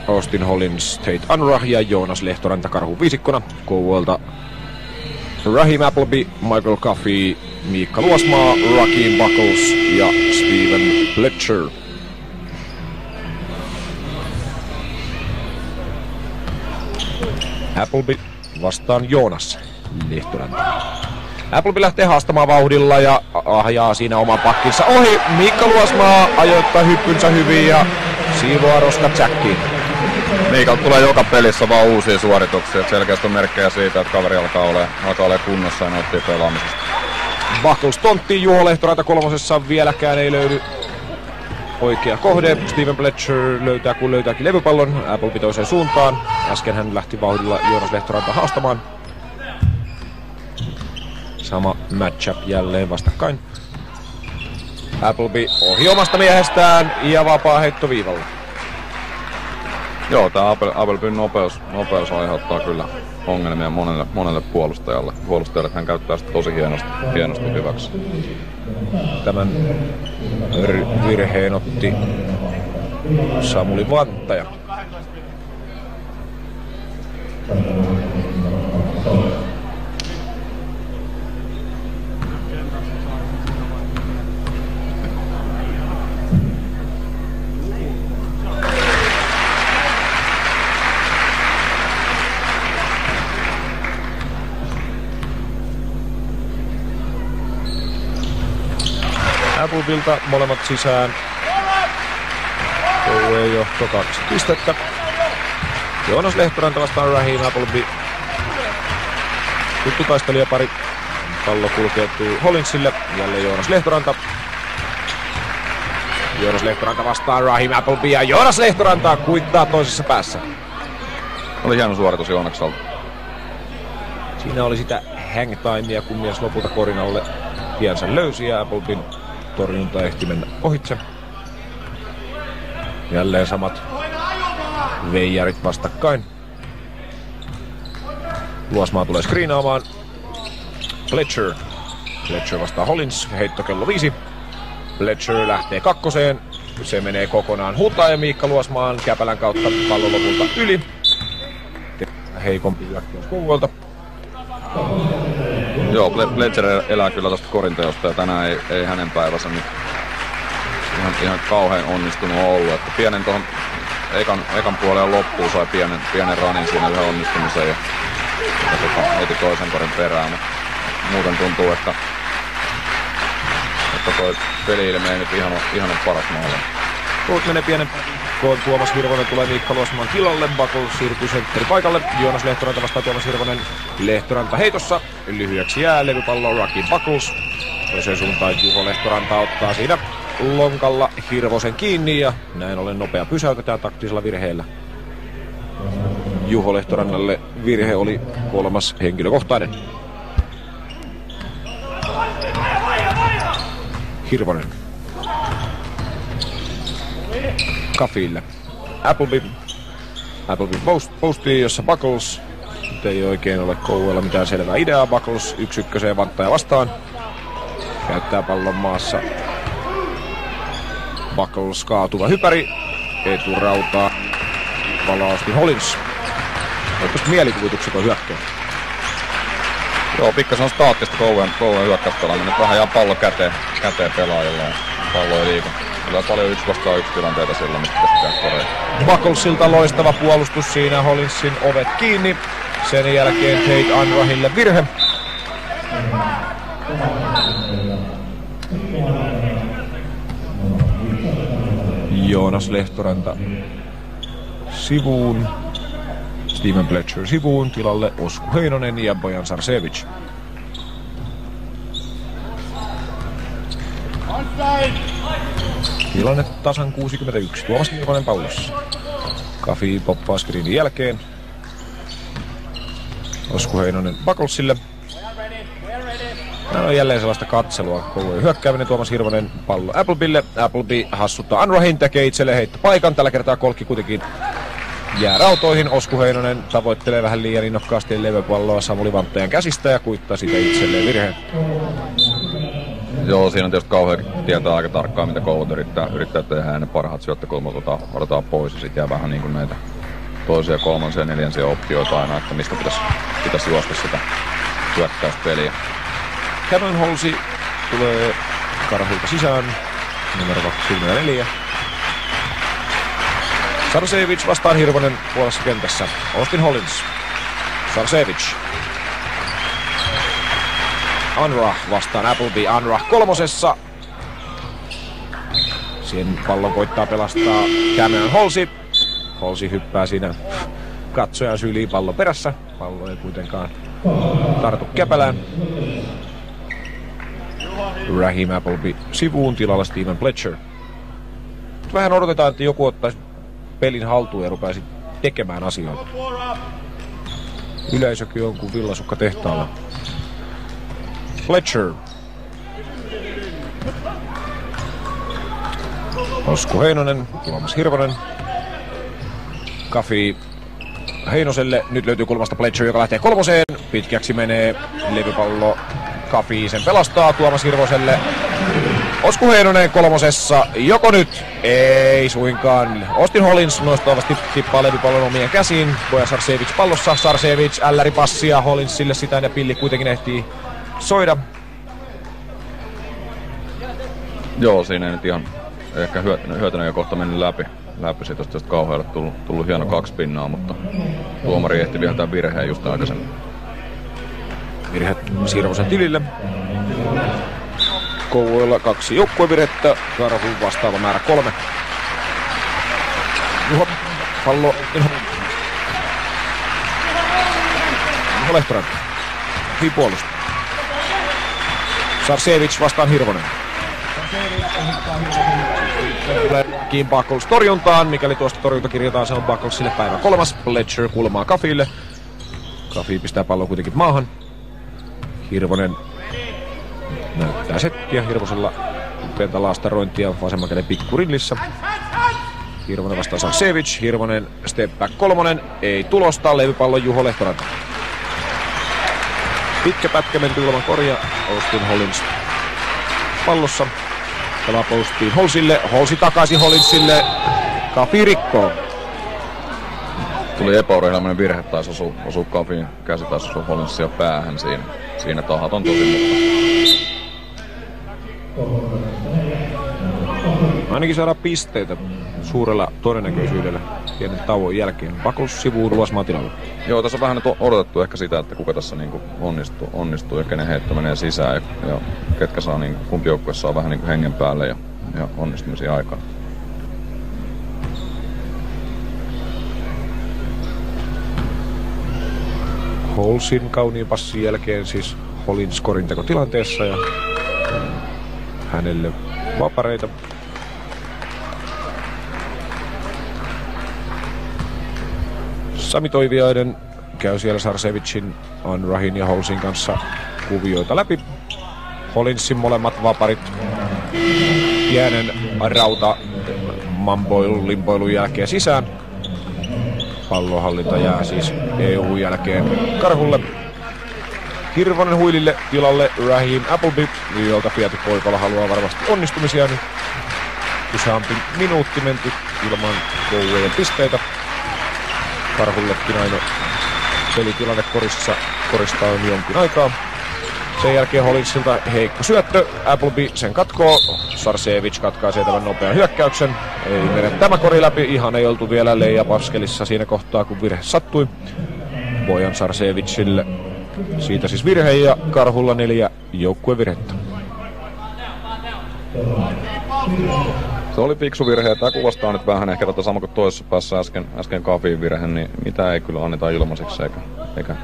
Austin Hollins, Tate Unruh ja Joonas Lehtoranta karhu viisikkona. Kouvolta Raheem Appleby, Michael Coffey, Miikka Luosmaa, Rakeem Buckles ja Steven Fletcher. Appleby vastaan Joonas Lehtoranta. Appleby lähtee haastamaan vauhdilla ja ahjaa siinä oman pakkinsa ohi. Miikka Luosmaa ajoittaa hyppynsä hyvin ja siivoaa roska Jackiin. Miikalta tulee joka pelissä vaan uusia suorituksia. Selkeästi on merkkejä siitä, että kaveri alkaa olla kunnossa ja nauttii pelaamisesta. Buckles tonttiin Juho Lehtoranta kolmosessa. Vieläkään ei löydy oikea kohde. Steven Fletcher löytää kun löytääkin levypallon. Appleby toiseen suuntaan. Äsken hän lähti vauhdilla Joonas Lehtoranta haastamaan. Sama matchup jälleen vastakkain. Appleby ohi omasta miehestään ja vapaa heitto viivalla. Joo, tää Applebyn nopeus aiheuttaa kyllä ongelmia monelle puolustajalle. Puolustajat hän käyttää sitä tosi hienosti hyväksi. Tämän virheen otti Samuli Vanttaja. Applebilta molemmat sisään. Kouvojen johto 2 pistettä. Joonas Lehtoranta vastaan Raheem Appleby. Tuttu taistelijapari. Pallo kulkeutuu Hollinsille. Jälleen Joonas Lehtoranta. Joonas Lehtoranta vastaan Raheem Appleby ja Joonas Lehtoranta kuittaa toisessa päässä. Oli hieno suoritus Joonakselta. Siinä oli sitä hang timea, kun mies lopulta korin alle tiensä löysi ja Applebyn torjunta ehti mennä ohitse. Jälleen samat veijarit vastakkain. Luosmaa tulee screenaamaan. Fletcher vastaa Hollins. Heitto kello 5. Fletcher lähtee kakkoseen. Se menee kokonaan hutaan ja Miikka Luosmaan käpälän kautta pallo lopulta yli. Heikompi hyökkäys Kouvolta. Joo, Fletcher elää kyllä tästä korinteosta ja tänään ei hänen päivänsä nyt ihan kauhean onnistunut ollut. Että pienen tuohon ekan puolen loppuun sai pienen ranin siinä yhden onnistumisen ja heti toisen korin perään. Mutta muuten tuntuu, että toi peli-ilme ei nyt ihan paras maailma. Tuot menee pienen kun Tuomas Hirvonen tulee Miikka Luosmaan tilalle. Buckles siirtyy sentteri paikalle. Joonas Lehtoranta vastaa Tuomas Hirvonen. Lehtoranta heitossa. Lyhyeksi jää levypallo Rakeem Buckles. Toiseen suuntaan Juho Lehtoranta ottaa siinä lonkalla Hirvosen kiinni ja näin ollen nopea pysäytetään taktisella virheellä. Juho Lehtorannalle virhe oli 3. henkilökohtainen. Hirvonen. Kafille. Appleby postiin, jossa Buckles. Nyt ei oikein ole Kouvoilla mitään selvää ideaa. Buckles 1-1 Vanttaja vastaan. Käyttää pallon maassa. Buckles kaatuva hypäri. Eturautaa. Valaasti Hollins. Oletko mielikuvitukset on hyökkäys? Joo, pikkasen on staattista Kouvojen hyökkäyspelaaminen. Nyt vähän jää pallo käteen pelaajilla ja pallo ei liiku. Kyllä paljon 1 vastaan 1 tilanteita sillä, mistä pitää korjata. Bucklesilta loistava puolustus siinä, Hollinsin ovet kiinni. Sen jälkeen Tate Unruhille virhe. Joonas Lehtoranta sivuun. Steven Fletcher sivuun, tilalle Osku Heinonen ja Bojan Sarcevic. Tilanne tasan 61. Tuomas Hirvonen pallossa. Kafi poppaa screenin jälkeen. Osku Heinonen Bucklesille. Nämä on jälleen sellaista katselua. Kouvojen hyökkääminen. Tuomas Hirvonen pallo Applebylle. Appleby hassuttaa Unruhin, tekee itselleen heittopaikan. Tällä kertaa kolkki kuitenkin jää rautoihin. Osku Heinonen tavoittelee vähän liian innokkaasti levypalloa Samuli Vanttajan käsistä ja kuittaa sitä itselleen virheen. Joo, siinä on tietysti kauhean tietää aika tarkkaan, mitä Koulut yrittää tehdä, ja ne parhaat syöttökulmat otetaan pois, ja sitten jää vähän niin kuin näitä toisia, kolmansia, neljänsiä optioita aina, että mistä pitäisi juosta sitä hyökkäyspeliä. Cameron Halsey tulee Karhulta sisään, numero 24. Sarcevic vastaan Hirvonen puolessa kentässä. Austin Hollins. Sarcevic. Unruh vastaan Appleby. Unruh kolmosessa. Siihen pallon koittaa pelastaa Cameron Halsey. Halsey hyppää siinä katsojan syliin pallon perässä. Pallo ei kuitenkaan tartu käpälään. Raheem Appleby sivuun, tilalla Steven Fletcher. Vähän odotetaan, että joku ottaisi pelin haltuun ja rupeaisi tekemään asioita. Yleisökin on kuin villasukka tehtaalla. Fletcher. Osku Heinonen, Tuomas Hirvonen. Kafi Heinoselle. Nyt löytyy kulmasta Fletcher, joka lähtee kolmoseen. Pitkäksi menee levypallo. Kafi sen pelastaa Tuomas Hirvoselle. Osku Heinonen kolmosessa. Joko nyt? Ei suinkaan. Austin Hollins nostavasti tippaa levypallon omien käsiin. Bojan Sarcevic pallossa. Sarcevic älläripassia Hollinsille sitä ja pilli kuitenkin ehtii soida. Joo, siinä ei nyt ihan ehkä hyötynyt jo kohta mennyt läpi siitä, jos kauhealle tullut hieno 2 pinnaa, mutta tuomari ehti vielä tämän virheen just aikaisemmin. Virhe Sirvosen tilille. Kouvoilla 2 joukkuevirhettä, Karhun vastaava määrä 3. Juho, pallo, Juho Lehtonen. Hyvin puolusta. Sarcevic vastaan Hirvonen. Kim Buckles torjuntaan, mikäli tuosta torjunta kirjataan, se on Bucklesille päivä 3. Fletcher kulmaa Kafille. Kafi pistää pallon kuitenkin maahan. Hirvonen näyttää settiä. Hirvosella upeata laastarointia vasemman käden pikkurillissä. Hirvonen vastaa Sarcevic. Hirvonen step back 3. Ei tulosta. Levypallo Juho Lehtonen. Pitkä pätkä menty ilman korja. Austin Hollins pallossa. Tämä postiin Halseylle. Halsey takaisin Hollinsille. Kafi rikkoo. Tuli epäurheilmainen virhe, taisi osua Kafin käsi, taisi osua Hollinsia päähän siinä. Siinä tahaton tosi, mutta ainakin saadaan pisteitä suurella todennäköisyydellä pienen tauon jälkeen. Buckles sivuun Luosmaan tilalle. Joo, tässä on vähän odotettu ehkä sitä, että kuka tässä niinku onnistuu ja kenen heitto menee sisään ja ketkä saa, niinku, kumpi joukkue saa vähän niinku hengen päälle ja onnistumisia aikaan. Halseyn kauniin passin jälkeen siis Hollins korinteko tilanteessa ja hänelle vapareita. Sami Toiviainen käy siellä Sarcevicin, Unruhin ja Halseyn kanssa kuvioita läpi. Hollinsin molemmat vaparit. Pienen rauta limpoilun jälkeen sisään. Pallohallinta jää siis EU jälkeen Karhulle. Hirvonen huilille tilalle Raheem Appleby, jolta Pieti Poikala haluaa varmasti onnistumisia nyt. Useampi minuutti menty ilman Kouvojen pisteitä. Karhullekin aina pelitilanne korista on jonkin aikaa. Sen jälkeen Hollinsilta heikko syöttö. Appleby sen katkoo. Sarcevic katkaisee tämän nopean hyökkäyksen. Ei mene tämä kori läpi. Ihan ei oltu vielä leijapaskelissa siinä kohtaa, kun virhe sattui. Bojan Sarcevicille siitä siis virhe ja Karhulla 4 joukkuevirhettä. Se oli fiksu virhe. Tämä kuvastaa nyt vähän ehkä tätä sama kuin toisessa päässä äsken Kafin virhe, niin mitä ei kyllä anneta ilmaiseksi eikä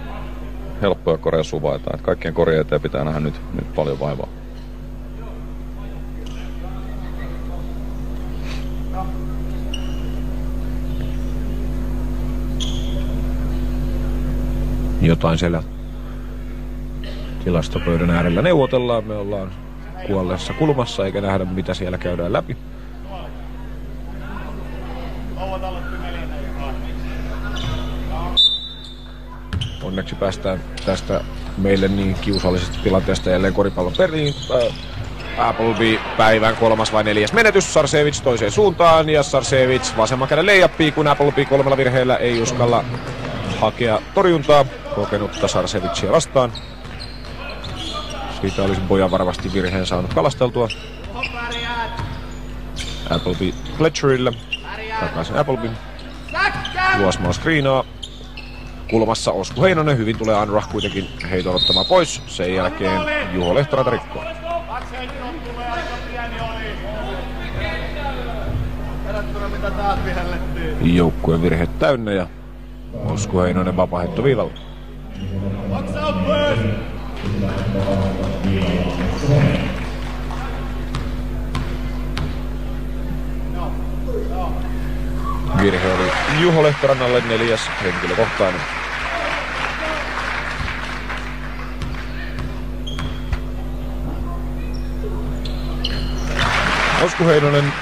helppoja koreja suvaita. Että kaikkien korjien eteen pitää nähdä nyt paljon vaivaa. Jotain siellä tilastopöydän äärellä neuvotellaan. Me ollaan kuolleessa kulmassa eikä nähdä mitä siellä käydään läpi. Onneksi päästään tästä meille niin kiusallisesta tilanteesta jälleen koripallon peliin. Appleby päivän 3. vai 4. menetys. Sarcevic toiseen suuntaan ja Sarcevic vasemman käden layupia, kun Appleby 3 virheellä ei uskalla hakea torjuntaa kokenutta Sarcevicia vastaan. Siitä olisi Bojan varmasti virheen saanut kalasteltua. Appleby Fletcherille. Takaisin Appleby. Luosmaa screenaa. Kulmassa Osku Heinonen. Hyvin tulee Anrah kuitenkin heiton ottamaan pois. Sen jälkeen Juho Lehtoranta rikkoo. Joukkueen virhe täynnä ja Osku Heinonen vapaaheitto viivalla. Virhe oli Juho Lehtorannalle 4. henkilökohtainen. Osku Heinonen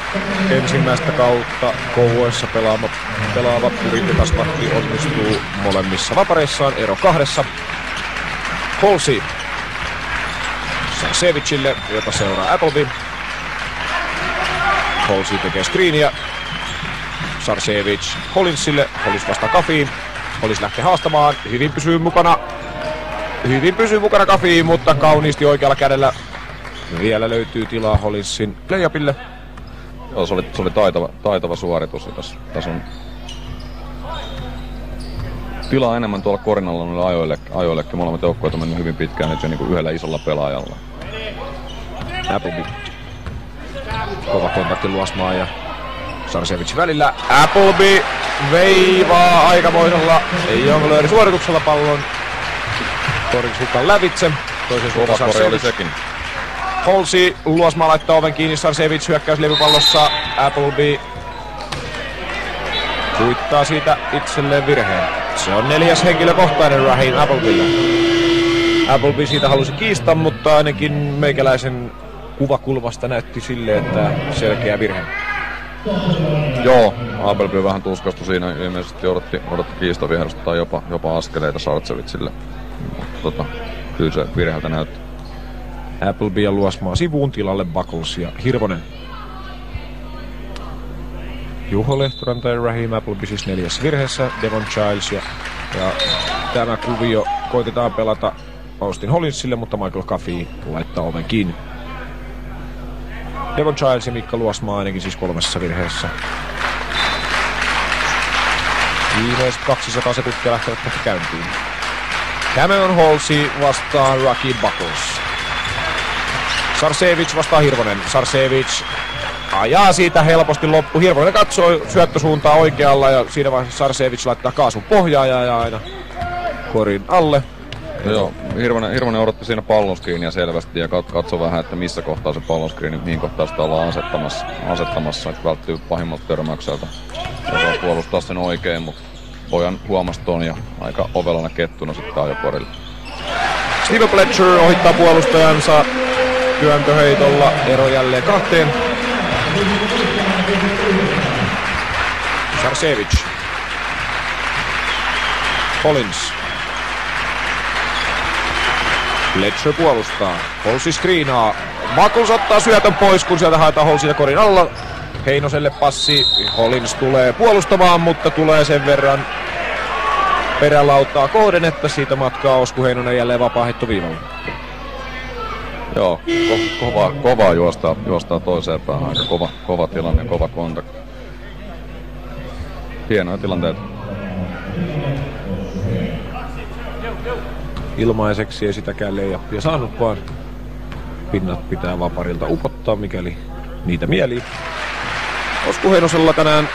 ensimmäistä kautta Kouvoissa pelaava purintikasvatti onnistuu molemmissa vapareissaan, ero 2. Halsey Sarcevicille, jota seuraa Appleby. Halsey tekee screeniä. Sarcevic Hollinsille, Hollins vastaa Kafiin. Hollins lähtee haastamaan, hyvin pysyy mukana Kafiin, mutta kauniisti oikealla kädellä vielä löytyy tilaa Hollinsin layupille. Joo, se oli taitava suoritus. Tässä on tilaa enemmän tuolla korinalla noille ajoillekin. Molemmat joukkueet on mennyt hyvin pitkään nyt jo niin kuin yhdellä isolla pelaajalla. Appleby. Kova kontakti Luosmaa ja Sarcevic välillä. Appleby veivaa aikamoisella jonglöörisuorituksella pallon korin sukan lävitse. Toisen suuntaan Sarcevic. Halsey, Luosmaa laittaa oven kiinni, Sarcevic hyökkäys levypallossa, Appleby kuittaa siitä itselleen virheen. Se on 4. henkilökohtainen Raheem Applebylle. Appleby siitä halusi kiistää, mutta ainakin meikäläisen kuvakulmasta näytti silleen, että selkeä virhe. Joo, Appleby vähän tuskastui siinä, ilmeisesti odotti kiistoviherusta tai jopa askeleita Sarcevicille. Kyllä se virheeltä näytti. Appleby ja Luosmaa sivuun, tilalle Buckles ja Hirvonen. Juho Lehtoranta ja Raheem Appleby siis 4. virheessä, Devon Childs ja tämä kuvio koitetaan pelata Austin Hollinsille, mutta Michael Caffey laittaa oven kiinni. Devon Childs ja Mikka Luosmaa ainakin siis 3. virheessä. Viimeiset 200 sekuntia lähtevät tästä käyntiin. Cameron Halsey vastaan Rocky Buckles. Sarcevic vastaa Hirvonen. Sarcevic ajaa siitä helposti loppu. Hirvonen katsoo syöttösuuntaa oikealla ja siinä vaiheessa Sarcevic laittaa kaasun pohjaan ja ajaa aina korin alle. Joo, Hirvonen odotti siinä pallonskriiniä selvästi ja katsoi vähän, että missä kohtaa se pallonskriini, mihin kohtaa sitä ollaan asettamassa, että välttyy pahimmalta törmäykseltä. Ja puolustaa sen oikein, mutta Bojan huomasi ton ja aika ovelana kettuna sitten ajoi korille. Steve Fletcher ohittaa puolustajansa työntöheitolla, ero jälleen 2. Sarcevic. Hollins. Fletcher puolustaa. Halsey screenaa. Buckles ottaa syötön pois, kun sieltä haetaan Halseyta korin alla. Heinoselle passi. Hollins tulee puolustamaan, mutta tulee sen verran perälautaa kohden, että siitä matkaa Osku Heinonen jälleen vapaaheitto viivalla. Joo, kovaa juostaa toiseen päähän. Aika kova tilanne, kova kontakti. Hienoja tilanteita. Ilmaiseksi ei sitäkään layupia saanut, vaan pinnat pitää vaparilta upottaa, mikäli niitä mielii. Osku Heinosella tänään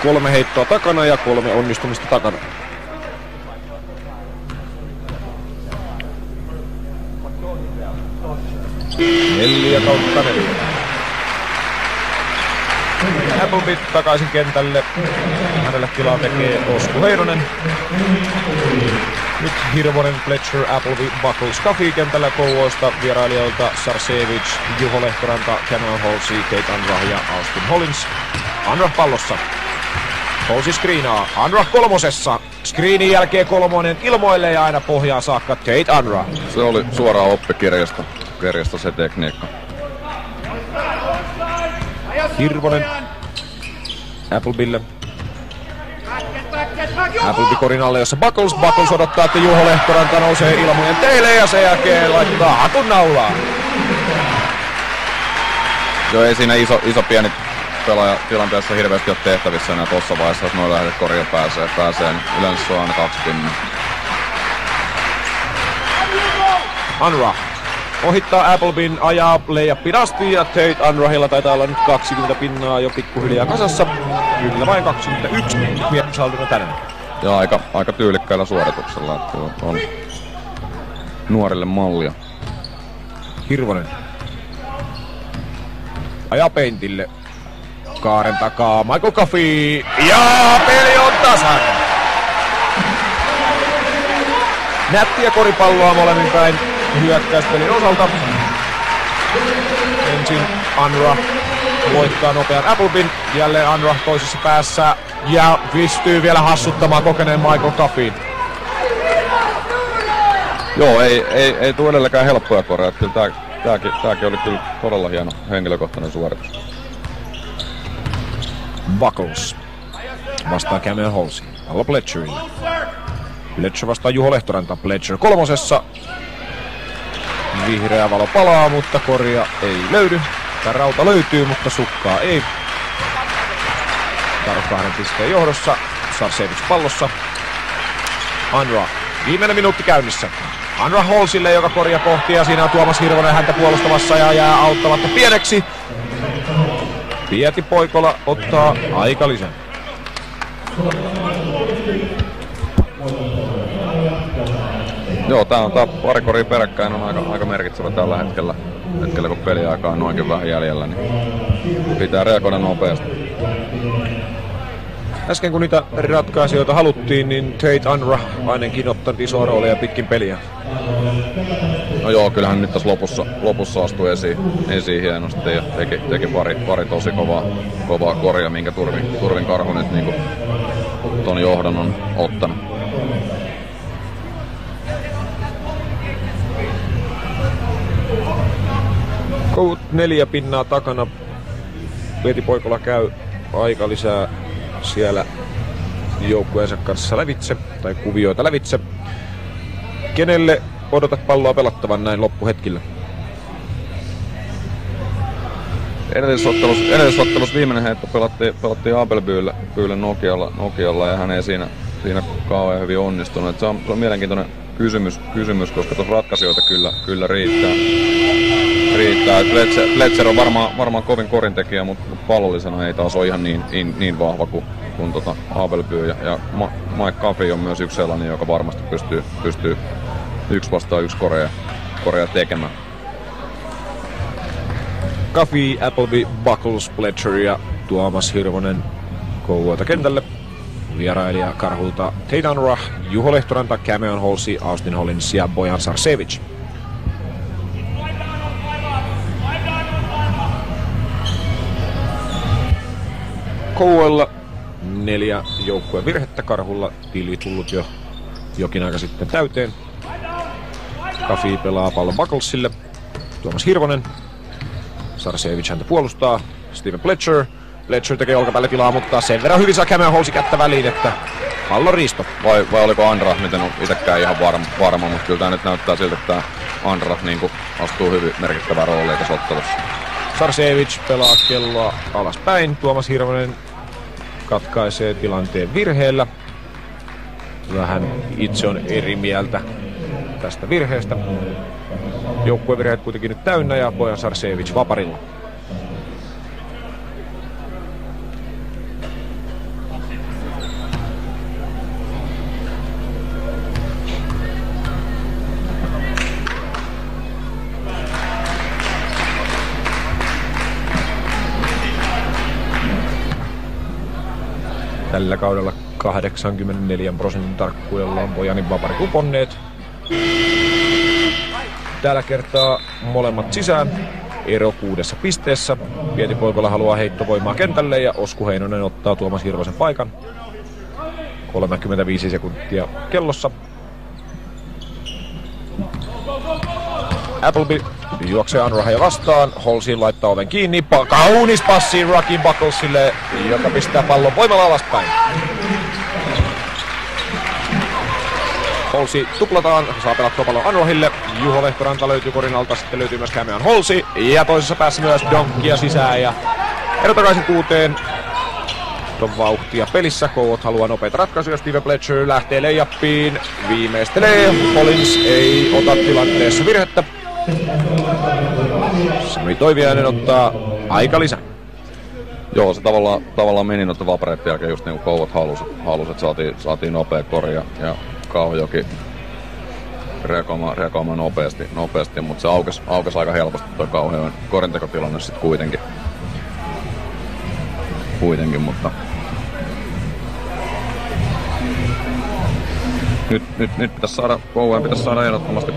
3 heittoa takana ja 3 onnistumista takana. 4/4. Appleby takaisin kentälle. Hänelle tilaa tekee Osku Heinonen. Nyt Hirvonen, Fletcher, Appleby, Buckles, Caffey kentällä Kouvoista. Vierailijoilta Sarcevic, Juho Lehtoranta, Cameron Halsey, Kate Anrah ja Austin Hollins. Anrah pallossa. Halsey screenaa. Anrah 3. Screenin jälkeen kolmonen ilmoille ja aina pohjaan saakka Tate Unruh. Se oli suoraan oppikirjasta se tekniikka. Hirvonen Applebille. Appleby korin alle, jossa Buckles odottaa, että Juho Lehtoranta nousee ilmojen teille ja sen jälkeen laittaa hatun naulaan. Joo, ei siinä iso pieni pelaaja tilanteessa hirveästi ole tehtävissä enää tossa vaiheessa, jos noin lähdet koria pääsee, niin yleensä se on aina 2 pinnan. Unruh ohittaa Applebyn, ajaa layupin asti ja Tate Unruhilla taitaa olla nyt 20 pinnaa jo pikkuhiljaa kasassa. Kyllä vain 21 miehensaldona tänään. Ja aika tyylikkäillä suorituksella, että on nuorille mallia. Hirvonen ajaa peintille. Kaaren takaa Michael Coffey ja peli on tasan. Nättiä koripalloa molemmin päin hyökkäyspelin osalta. Ensin Unruh voittaa nopean Applebyn, jälleen Unruh toisessa päässä ja pystyy vielä hassuttamaan kokeneen Michael Coffeyn. Joo, ei tule edelläkään helppoja koreja. Kyllä tääkin oli kyllä todella hieno henkilökohtainen suoritus. Buckles vastaa Cameron Halsey. Alla Pletcherille. Pletcher vastaa Juho Lehtoranta. Pletcher kolmosessa. Vihreä valo palaa, mutta koria ei löydy. Tää rauta löytyy, mutta sukkaa ei. Karhu 2 pisteen johdossa. Sarcevic pallossa. Unruh. Viimeinen minuutti käynnissä. Unruh Halseylle, joka koria kohti, ja siinä on Tuomas Hirvonen häntä puolustamassa ja jää auttamatta pieneksi. Pieti Poikola ottaa aika lisää. Joo, tää pari koria peräkkäin on aika merkitsevä tällä hetkellä kun peliaikaa on noinkin vähän jäljellä, niin pitää reagoida nopeasti. Äsken kun niitä ratkaisijoita haluttiin, niin Tate Unruh ainakin ottanut isoa roolia pitkin peliä. No joo, kyllähän nyt tässä lopussa astui esiin hienosti ja teki pari tosi kovaa koria, minkä Turvin Karhu nyt niin ton johdon on ottanut. Kout 4 pinnaa takana. Pieti Poikola käy aika lisää siellä joukkueensa kanssa lävitse, tai kuvioita lävitse. Kenelle odotat palloa pelattavan näin loppuhetkillä? Edellisottelussa viimeinen heitto pelattiin Applebyylle Nokialla ja hän ei siinä kauhean hyvin onnistunut. Se on mielenkiintoinen kysymys, koska tuossa ratkaisijoita kyllä riittää. Pletcher on varmaan kovin korintekijä, mutta pallollisena ei taas ole ihan niin vahva kuin Appleby. Ja Mike Coffey on myös yksi sellainen, joka varmasti pystyy 1 vastaan 1 korea tekemään. Coffey, Appleby, Buckles, Pletcher ja Tuomas Hirvonen kouvoilta kentälle. Vierailija Karhulta Tate Unruh, Juho Lehtoranta, Cameron Halsey, Austin Hollins ja Bojan Sarcevic. Kouvoilla 4 joukkueen virhettä, Karhulla tili tullut jo jokin aika sitten täyteen. Coffey pelaa pallon Bucklesille. Tuomas Hirvonen. Sarcevic häntä puolustaa. Steven Pletcher. Pletcher tekee olkapäälle tilaa, mutta sen verran hyvin saa Cameron Halsey kättä väliin, että pallon riisto. Vai oliko Unruh, miten on itsekään ihan varma, mutta kyllä tää nyt näyttää siltä, että Unruh niin astuu hyvin merkittävää roolia tässä ottelussa. Sarcevic pelaa kelloa alaspäin. Tuomas Hirvonen katkaisee tilanteen virheellä. Vähän itse on eri mieltä tästä virheestä. Joukkueen virheet kuitenkin nyt täynnä ja Bojan Sarcevic vaparilla. Tällä kaudella 84% tarkkuudella on Bojanin vaparit uponneet. Tällä kertaa molemmat sisään. Ero 6 pisteessä. Pieti Poikola haluaa heittovoimaa kentälle ja Osku Heinonen ottaa Tuomas Hirvosen paikan. 35 sekuntia kellossa. Appleby juoksee Unruhia vastaan. Halsey laittaa oven kiinni. Kaunis passi Rockin Bucklesille, joka pistää pallon voimalla alaspäin. Halsey tuplataan, saa pelattua pallon Unruhille. Juho Lehtoranta löytyy korin alta, sitten löytyy myös Cameron Halsey. Ja toisessa päässä myös Donkia sisään ja ero takaisin 6. On vauhtia pelissä. Kouot haluaa nopeita ratkaisuja. Steven Fletcher lähtee layupiin. Viimeistelee. Hollins ei ota tilanteessa virhettä. Sami Toiviainen ottaa aika lisää. Joo, se tavallaan meni noiden vapareiden jälkeen just niin kuin Kouot halusi, että saatiin nopea kori ja Kauhajoki reagoimaan nopeasti, mutta se aukesi aika helposti tuo Kauhajoen korintekotilanne sitten kuitenkin, mutta nyt pitäisi saada, Kouvojen pitäisi saada ehdottomasti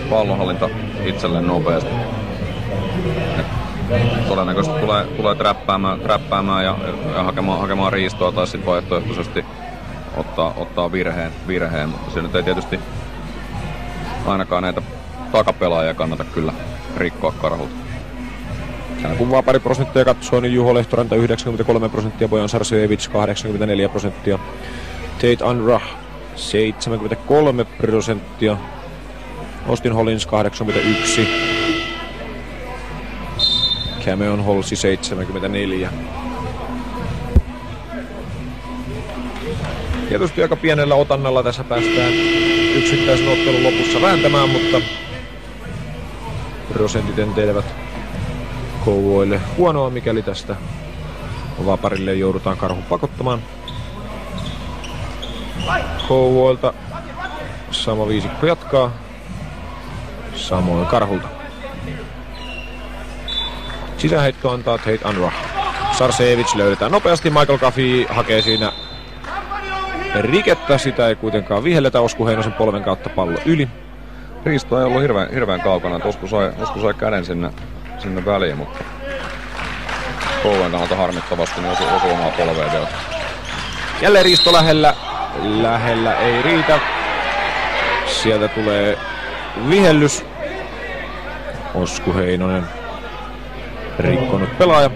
pallonhallinta itselleen nopeasti. Todennäköisesti tulee träppäämään ja hakemaan riistoa tai sitten vaihtoehtoisesti ottaa virheen, mutta se nyt ei tietysti ainakaan näitä takapelaajia kannata kyllä rikkoa Karhulta. Kun vapariprosentteja katsoo, niin Juho Lehtoranta 93%, Bojan Sarcevic 84%, Tate Unruh 73%, Austin Hollins 81%, Cameron Halsey 74%. Tietysti aika pienellä otannalla tässä päästään yksittäisen ottelun lopussa vääntämään, mutta prosentit enteilevät Kouvoille huonoa, mikäli tästä vaparille joudutaan Karhu pakottamaan. Kouvoilta sama viisikko jatkaa, samoin Karhulta. Sisäheitto antaa Tate Unruh. Sarcevic löydetään nopeasti, Michael Caffey hakee siinä rikettä, sitä ei kuitenkaan vihelletä, Osku Heinosen polven kautta pallo yli. Riisto ei ollut hirveän kaukana, Osku sai käden sinne väliin, mutta Kouvojen kannalta harmittavasti niin osui omaa polveen vielä. Jälleen riisto lähellä ei riitä. Sieltä tulee vihellys. Osku Heinonen rikkonut pelaaja.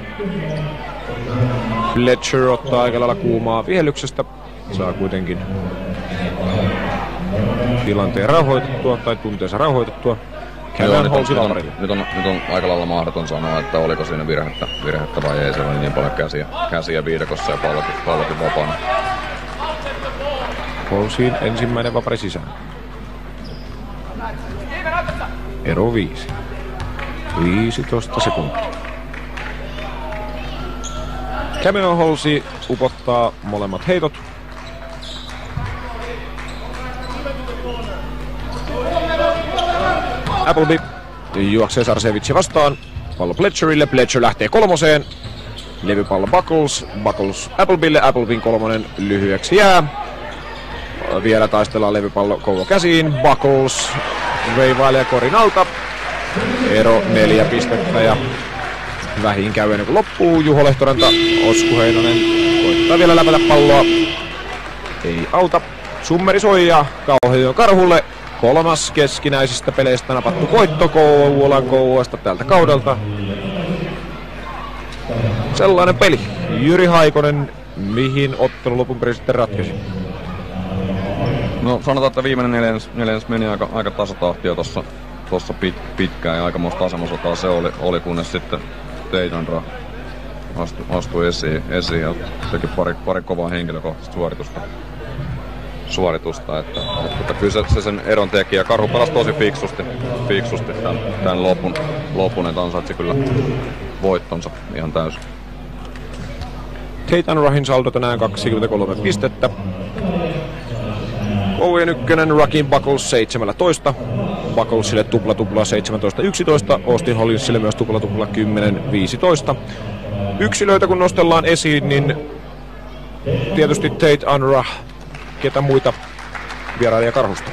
Fletcher ottaa aika lailla kuumaa vihellyksestä. Saa kuitenkin tilanteen rauhoitettua tai tunteensa rauhoitettua. Nyt on aika lailla mahdoton sanoa, että oliko siinä virhettä vai ei. Se oli niin paljon käsiä viidakossa ja pallokin vapaana. Halseyin ensimmäinen vapari sisään. Ero 5. 15 sekuntia. Cameron Halsey upottaa molemmat heitot. Appleby juoksee Sarcevicia vastaan. Pallo Fletcherille. Fletcher lähtee 3. Levypallo Buckles Applebylle. Applebyn 3 lyhyeksi jää. Vielä taistellaan levypallo Kouvo käsiin. Buckles veivailee korin alta. Ero 4 pistettä ja vähin käy ennen kuin loppuu. Juho Lehtoranta, Osku Heinonen koittaa vielä läpätä palloa. Ei auta. Summeri soi ja Kauhajoen Karhulle 3. keskinäisistä peleistä napattu voitto Kouvolan Kouvoista tältä kaudelta. Sellainen peli. Jyri Haikonen, mihin ottelu lopun perin sitten ratkesi? No sanotaan, että viimeinen neljännes meni aika tasatahtia tossa pitkään ja aikamoista asemasotaa se oli kunnes sitten Tate Unruh astui esiin ja teki pari kovaa henkilökohtaista suoritusta, että kyllä se sen eron teki ja Karhu pelasi tosi fiksusti tämän lopun, että ansaitsi kyllä voittonsa ihan täysin. Tate Unruhin saldo tänään 23 pistettä. Kouvojen ykkönen Rockin Buckles 17. Bucklesille tupla 17-11. Austin Hollinsille myös tupla 10-15. Yksilöitä kun nostellaan esiin, niin tietysti Tate Unruh. Ketä muita vierailija Karhusta?